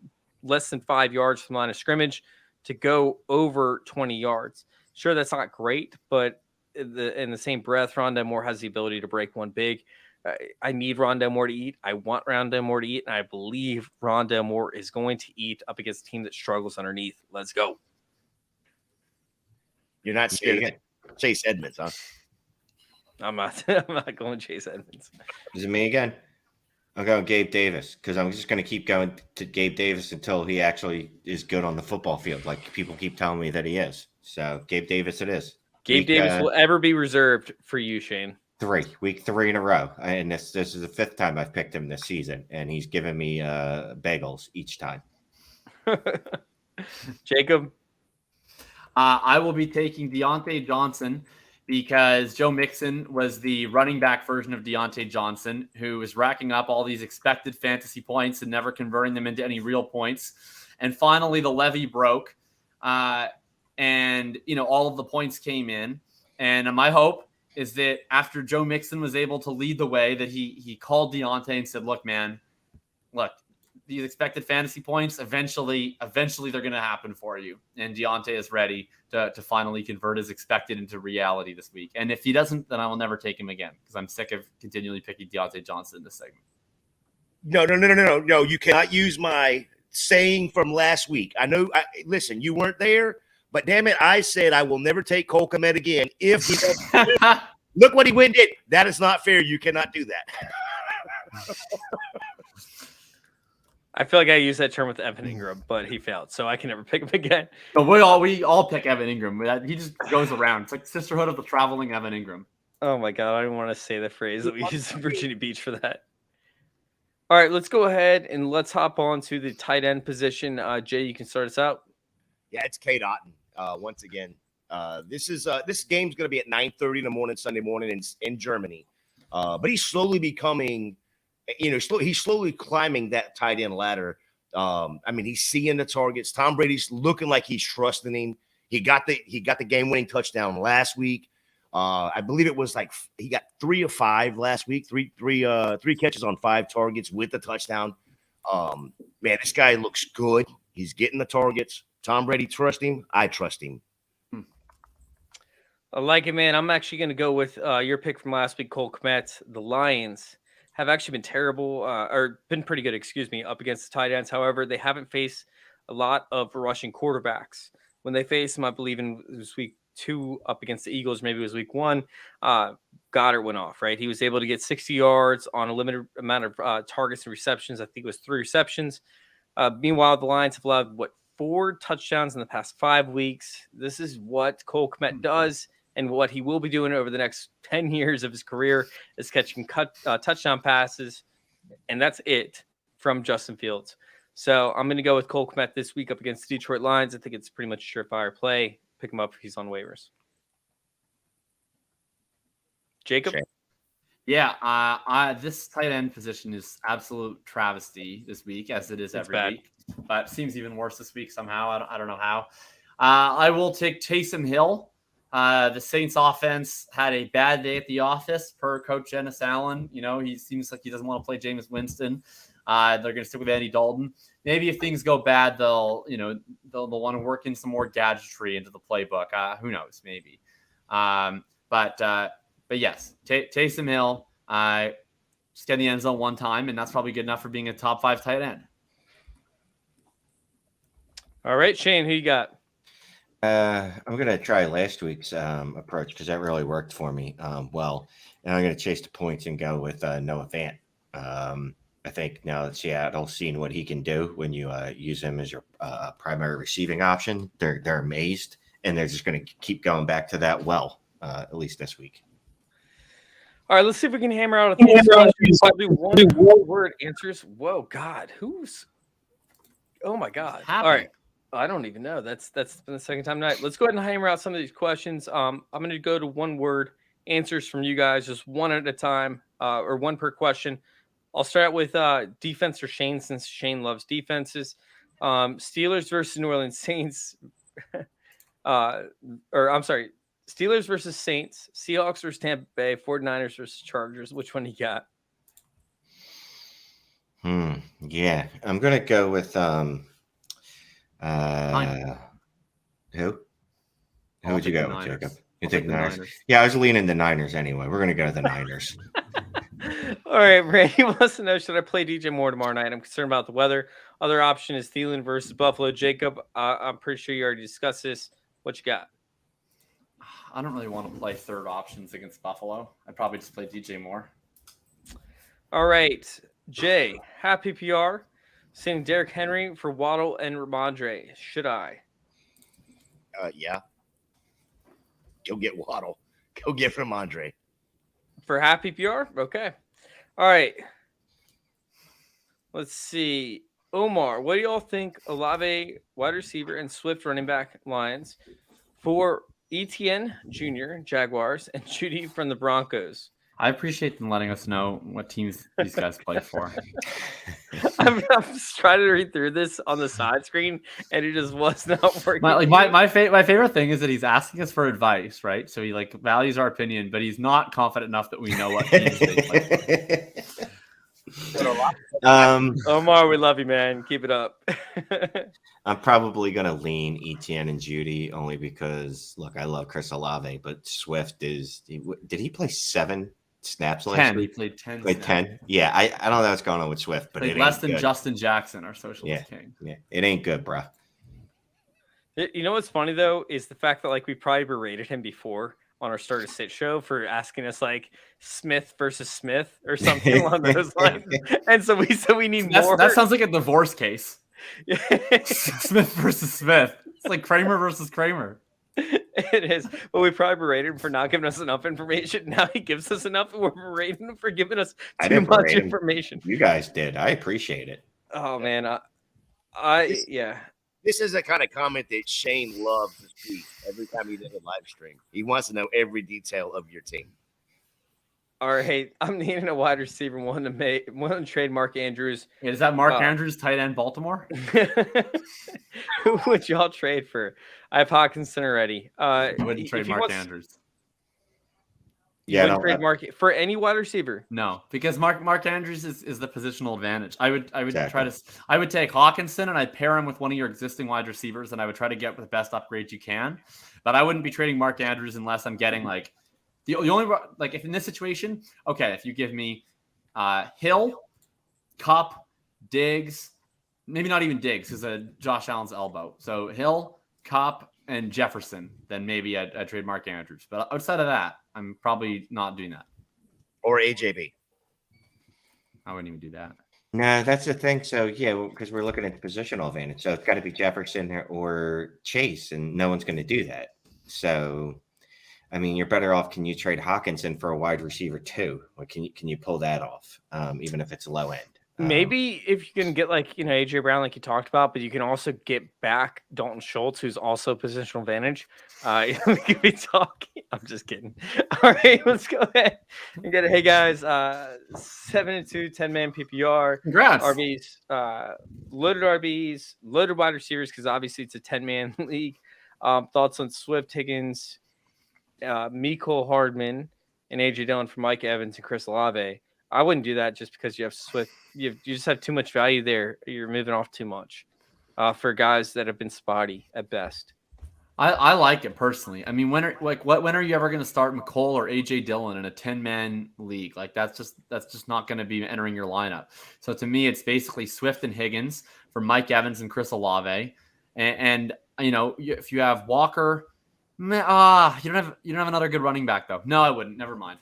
less than 5 yards from the line of scrimmage to go over 20 yards. Sure, that's not great, but in the same breath, Rondale Moore has the ability to break one big. I need Rondale Moore to eat. I want Rondale Moore to eat, and I believe Rondale Moore is going to eat up against a team that struggles underneath. Let's go. You're not scared of Chase Edmonds, huh? I'm not going Chase Edmonds. Is it me again? I'm going Gabe Davis because I'm just going to keep going to Gabe Davis until he actually is good on the football field, like people keep telling me that he is. So Gabe Davis it is. Gabe Davis will ever be reserved for you, Shane. Week 3 in a row. And this is the 5th time I've picked him this season, and he's given me bagels each time. Jacob? I will be taking Deontay Johnson because Joe Mixon was the running back version of Deontay Johnson, who was racking up all these expected fantasy points and never converting them into any real points. And finally, the levee broke, and all of the points came in. And my hope is that after Joe Mixon was able to lead the way, that he called Deontay and said, look, these expected fantasy points, eventually they're going to happen for you. And Deontay is ready to finally convert his expected into reality this week. And if he doesn't, then I will never take him again because I'm sick of continually picking Deontay Johnson in this segment. No. You cannot use my saying from last week. I know. Listen, you weren't there. But damn it, I said I will never take Cole Kmet again if he doesn't. Look what he went and did. That is not fair. You cannot do that. I feel like I used that term with Evan Ingram, but he failed, so I can never pick him again. But we all pick Evan Ingram. He just goes around. It's like sisterhood of the traveling Evan Ingram. Oh my God, I don't want to say the phrase that we use in Virginia Beach for that. All right, let's go ahead and let's hop on to the tight end position. Jay, you can start us out. Yeah, it's Cade Otton once again. This game's going to be at 9:30 in the morning, Sunday morning in Germany. But he's slowly becoming, he's slowly climbing that tight end ladder. He's seeing the targets. Tom Brady's looking like he's trusting him. He got the game-winning touchdown last week. I believe it was like he got 3 of 5 last week. Three catches on 5 targets with the touchdown. This guy looks good. He's getting the targets. Tom Brady trusts him. I trust him. I like it, man. I'm actually going to go with your pick from last week, Cole Kmet. The Lions have actually been terrible, or been pretty good, up against the tight ends. However, they haven't faced a lot of rushing quarterbacks. When they faced them, I believe it was week 2 up against the Eagles, maybe it was week 1, Goddard went off, right? He was able to get 60 yards on a limited amount of targets and receptions. I think it was 3 receptions. Meanwhile, the Lions have allowed, 4 touchdowns in the past 5 weeks. This is what Cole Kmet does and what he will be doing over the next 10 years of his career is catching touchdown passes, and that's it from Justin Fields. So I'm going to go with Cole Kmet this week up against the Detroit Lions. I think it's pretty much a surefire play. Pick him up if he's on waivers. Jacob? Okay. Yeah, this tight end position is absolute travesty this week, as it is every week. But it seems even worse this week somehow. I don't know how. I will take Taysom Hill. The Saints offense had a bad day at the office per Coach Dennis Allen. He seems like he doesn't want to play Jameis Winston. They're going to stick with Andy Dalton. Maybe if things go bad, they'll want to work in some more gadgetry into the playbook. Who knows? Maybe. But yes, Taysom Hill, just get in the end zone one time, and that's probably good enough for being a top 5 tight end. All right, Shane, who you got? I'm going to try last week's approach because that really worked for me well. And I'm going to chase the points and go with Noah Fant. I think now that Seattle's seen what he can do when you use him as your primary receiving option, they're amazed, and they're just going to keep going back to that at least this week. All right, let's see if we can hammer out a few probably one word answers. Whoa, God, who's? Oh my God! All right, I don't even know. That's been the second time tonight. Let's go ahead and hammer out some of these questions. I'm going to go to one word answers from you guys, just one at a time, or one per question. I'll start with defense for Shane, since Shane loves defenses. Steelers versus New Orleans Saints. Or I'm sorry, Steelers versus Saints, Seahawks versus Tampa Bay, 49ers versus Chargers. Which one you got? Yeah, I'm gonna go with who? Who would you go with, Jacob? You take Niners? Yeah, I was leaning the Niners anyway. We're gonna go to the Niners. All right, Randy wants to know, should I play DJ Moore tomorrow night? I'm concerned about the weather. Other option is Thielen versus Buffalo. Jacob, I'm pretty sure you already discussed this. What you got? I don't really want to play third options against Buffalo. I'd probably just play DJ Moore. All right, Jay, happy PR. Sending Derrick Henry for Waddle and Ramondre. Should I? Yeah. Go get Waddle. Go get Ramondre. For happy PR? Okay. All right. Let's see. Omar, what do y'all think Olave, wide receiver, and Swift running back Lions for Etienne Jr., Jaguars, and Judy from the Broncos? I appreciate them letting us know what teams these guys play for. I'm just trying to read through this on the side screen, and it just was not working. My favorite thing is that he's asking us for advice, right? So he values our opinion, but he's not confident enough that we know what teams they play for. Omar, we love you, man. Keep it up. I'm probably going to lean Etienne and Judy only because, look, I love Chris Olave, but Swift did he play 7 snaps last week? He played 10. Played 10? Yeah, I don't know what's going on with Swift, but it less than good. Justin Jackson, our socialist king. Yeah, it ain't good, bro. You know what's funny, though, is the fact that, we probably berated him before on our Start to Sit show for asking us Smith versus Smith or something along those lines. And so we need more. That sounds like a divorce case. Smith versus Smith. It's like Kramer versus Kramer. It is. But we probably berated him for not giving us enough information. Now he gives us enough, and we're berating him for giving us too much information. You guys did. I appreciate it. Oh, man. Yeah. This is the kind of comment that Shane loves to speak every time he does a live stream. He wants to know every detail of your team. All right, I'm needing a wide receiver. One to trade Mark Andrews. Is that Mark Andrews, tight end, Baltimore? Who would y'all trade for? I have Hockenson already. I wouldn't trade Mark Andrews. You wouldn't trade Mark for any wide receiver? No, because Mark Andrews is the positional advantage. I would I would take Hockenson and I'd pair him with one of your existing wide receivers, and I would try to get the best upgrade you can. But I wouldn't be trading Mark Andrews unless I'm getting the only if in this situation, okay, if you give me Hill, Cup, Diggs, maybe not even Diggs because Josh Allen's elbow. So Hill, Cup, and Jefferson, then maybe I'd trade Mark Andrews. But outside of that, I'm probably not doing that. Or AJB. I wouldn't even do that. No, that's the thing. So, yeah, because we're looking at the positional advantage. So it's got to be Jefferson or Chase, and no one's going to do that. So, I mean, you're better off. Can you trade Hockenson for a wide receiver too? Can you pull that off, even if it's low end? Maybe if you can get AJ Brown, like you talked about, but you can also get back Dalton Schultz, who's also positional advantage. We could be talking. I'm just kidding. All right, let's go ahead and get it. Hey guys, 7-2, 10-man PPR. Congrats. RBs, loaded wide receivers because obviously it's a 10-man league. Thoughts on Swift, Higgins, Mecole Hardman, and AJ Dillon for Mike Evans and Chris Olave. I wouldn't do that just because you have Swift. You just have too much value there. You're moving off too much for guys that have been spotty at best. I like it personally. I mean, when are you ever going to start Mecole or AJ Dillon in a 10-man league? That's just not going to be entering your lineup. So to me, it's basically Swift and Higgins for Mike Evans and Chris Olave, and if you have Walker. You don't have another good running back though. No, I wouldn't. Never mind.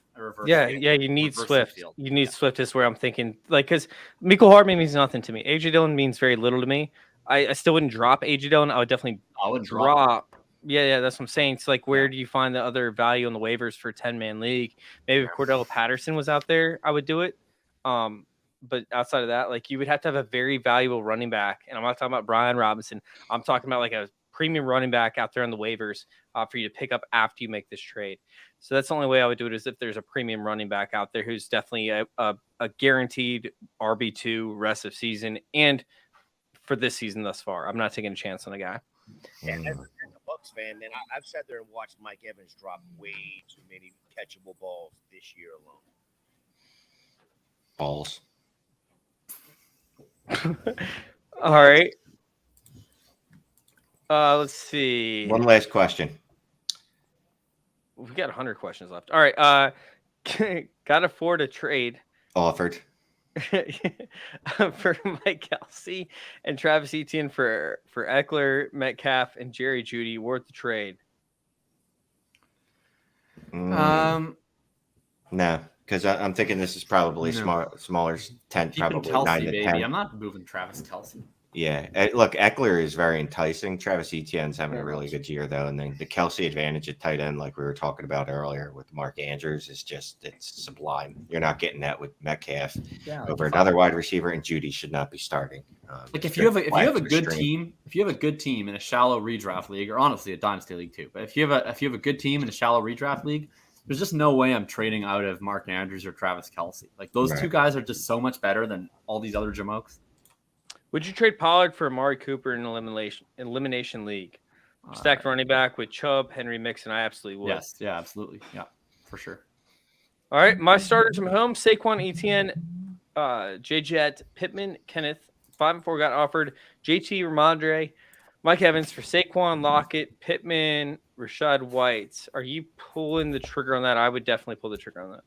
You need Swift. You need Swift is where I'm thinking. Because Mecole Hardman means nothing to me. AJ Dillon means very little to me. I still wouldn't drop AJ Dillon. I would definitely drop Yeah, that's what I'm saying. It's like, where do you find the other value on the waivers for 10-man league? Maybe if Cordell Patterson was out there, I would do it. But outside of that, like, you would have to have a very valuable running back. And I'm not talking about Brian Robinson. I'm talking about like a premium running back out there on the waivers for you to pick up after you make this trade. So that's the only way I would do it, is if there's a premium running back out there who's definitely a guaranteed RB2 rest of season. And for this season thus far, I'm not taking a chance on a guy. And as a Bucks fan, man, I've sat there and watched Mike Evans drop way too many catchable balls this year alone. Balls. All right. Let's see. One last question. We got 100 questions left. All right. Got to afford a trade Offered. for Mike Kelsey and Travis Etienne for Eckler, Metcalf, and Jerry Jeudy. Worth the trade? No, because I'm thinking this is probably smaller 10, probably Kelsey, 9 to 10. baby. I'm not moving Travis Kelsey. Yeah, look, Eckler is very enticing. Travis Etienne's having a really good year, though, and then the Kelsey advantage at tight end, like we were talking about earlier with Mark Andrews, is it's sublime. You're not getting that with Metcalf over another wide receiver, and Jeudy should not be starting. Like if you have a good team in a shallow redraft league, or honestly a dynasty league too, but if you have a good team in a shallow redraft league, there's just no way I'm trading out of Mark Andrews or Travis Kelsey. Like those two guys are just so much better than all these other jamokes. Would you trade Pollard for Amari Cooper in an elimination league? Stacked running back with Chubb, Henry, Mixon. I absolutely would. Yes, yeah, absolutely, yeah, for sure. All right, my starters from home: Saquon, Etienne, J-Jet, Pittman, Kenneth. 5 and 4 got offered. JT, Ramondre, Mike Evans for Saquon, Lockett, Pittman, Rashad White. Are you pulling the trigger on that? I would definitely pull the trigger on that.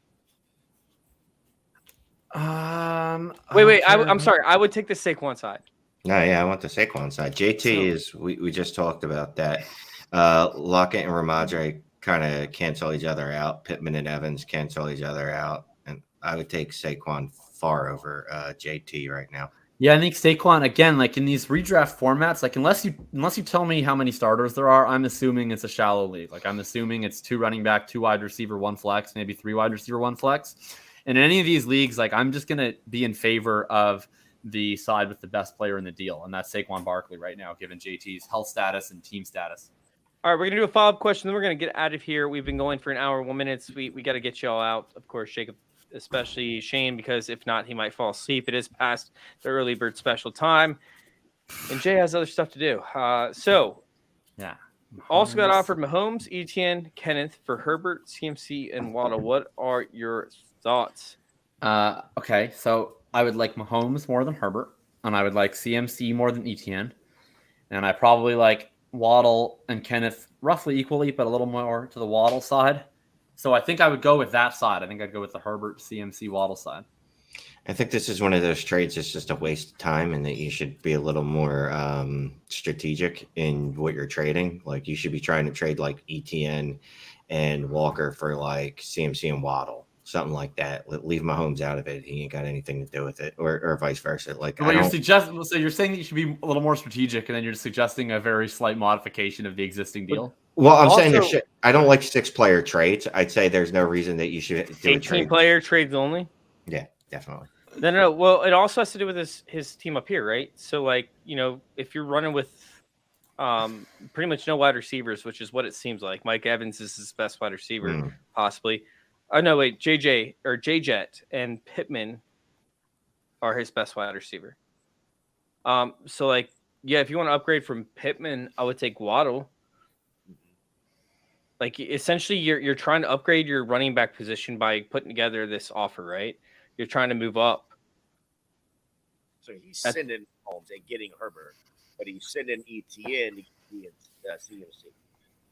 Wait. I'm sorry. I would take the Saquon side. No, yeah, I want the Saquon side. JT is we just talked about that. Lockett and Ramondre kind of cancel each other out. Pittman and Evans cancel each other out, and I would take Saquon far over JT right now. Yeah, I think Saquon, again, like in these redraft formats, like unless you tell me how many starters there are, I'm assuming it's a shallow league. Like I'm assuming it's 2 running back, 2 wide receiver, 1 flex, maybe 3 wide receiver, 1 flex. And in any of these leagues, like I'm just going to be in favor of the side with the best player in the deal, and that's Saquon Barkley right now, given JT's health status and team status. All right, we're going to do a follow-up question, then we're going to get out of here. We've been going for an hour, 1 minute. We got to get you all out. Of course, Jacob, especially Shane, because if not, he might fall asleep. It is past the early bird special time, and Jay has other stuff to do. Yeah. Also got offered Mahomes, Etienne, Kenneth for Herbert, CMC, and Waddle. What are your thoughts? Okay, so I would like Mahomes more than Herbert, and I would like CMC more than Etienne, and I probably like Waddle and Kenneth roughly equally, but a little more to the Waddle side. So I think I would go with that side. I think I'd go with the Herbert, CMC, Waddle side. I think this is one of those trades that's just a waste of time, and that you should be a little more strategic in what you're trading. Like you should be trying to trade like ETN and Walker for like CMC and Waddle, something like that. Leave Mahomes out of it. He ain't got anything to do with it, or vice versa. Like so you're saying that you should be a little more strategic, and then you're suggesting a very slight modification of the existing deal. Well, I'm saying I don't like 6-player trades. I'd say there's no reason that you should do 18-player trades only. Yeah, definitely. No. Well, it also has to do with his team up here, right? So, like, if you're running with pretty much no wide receivers, which is what it seems like. Mike Evans is his best wide receiver, possibly. Oh, no, wait. J-Jet and Pittman are his best wide receiver. So, like, yeah, if you want to upgrade from Pittman, I would take Waddle. Like, essentially, you're trying to upgrade your running back position by putting together this offer, right? You're trying to move up. So he's sending Holmes and getting Herbert, but he's sending ETN to get CMC.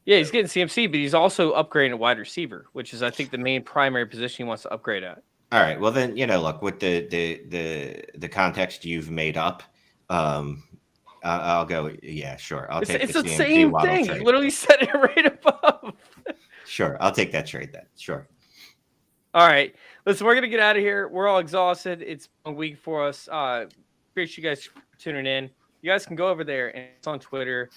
Yeah, he's getting CMC, but he's also upgrading a wide receiver, which is, I think, the main primary position he wants to upgrade at. All right. Well, then, look, with the context you've made up, I'll go. Yeah, sure. It's the same thing. You literally said it right above. Sure. I'll take that trade then. Sure. All right. Listen, we're going to get out of here. We're all exhausted. It's a week for us. Appreciate you guys for tuning in. You guys can go over there, and it's on Twitter.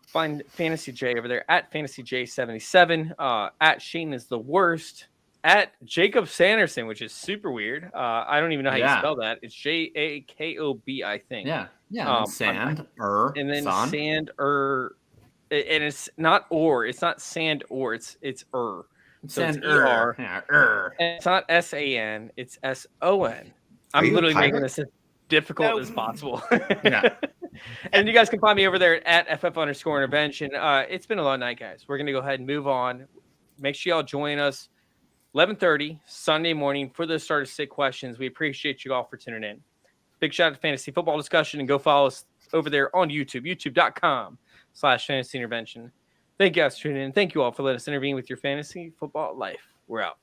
Find Fantasy J over there at Fantasy J77. At Shane is the worst. At Jakob Sanderson, which is super weird. I don't even know how you spell that. It's Jakob, I think. Yeah. And then son. and it's not or. It's not sand or. It's So sand it's ER. And it's not SAN. It's SON. I'm literally making this as difficult as possible. Yeah. And you guys can find me over there at FF_intervention. It's been a long night, guys. We're going to go ahead and move on. Make sure y'all join us 11:30 Sunday morning for the Start of Sick questions. We appreciate you all for tuning in. Big shout out to Fantasy Football Discussion, and go follow us over there on YouTube, youtube.com/fantasyintervention. Thank you guys for tuning in. Thank you all for letting us intervene with your fantasy football life. We're out.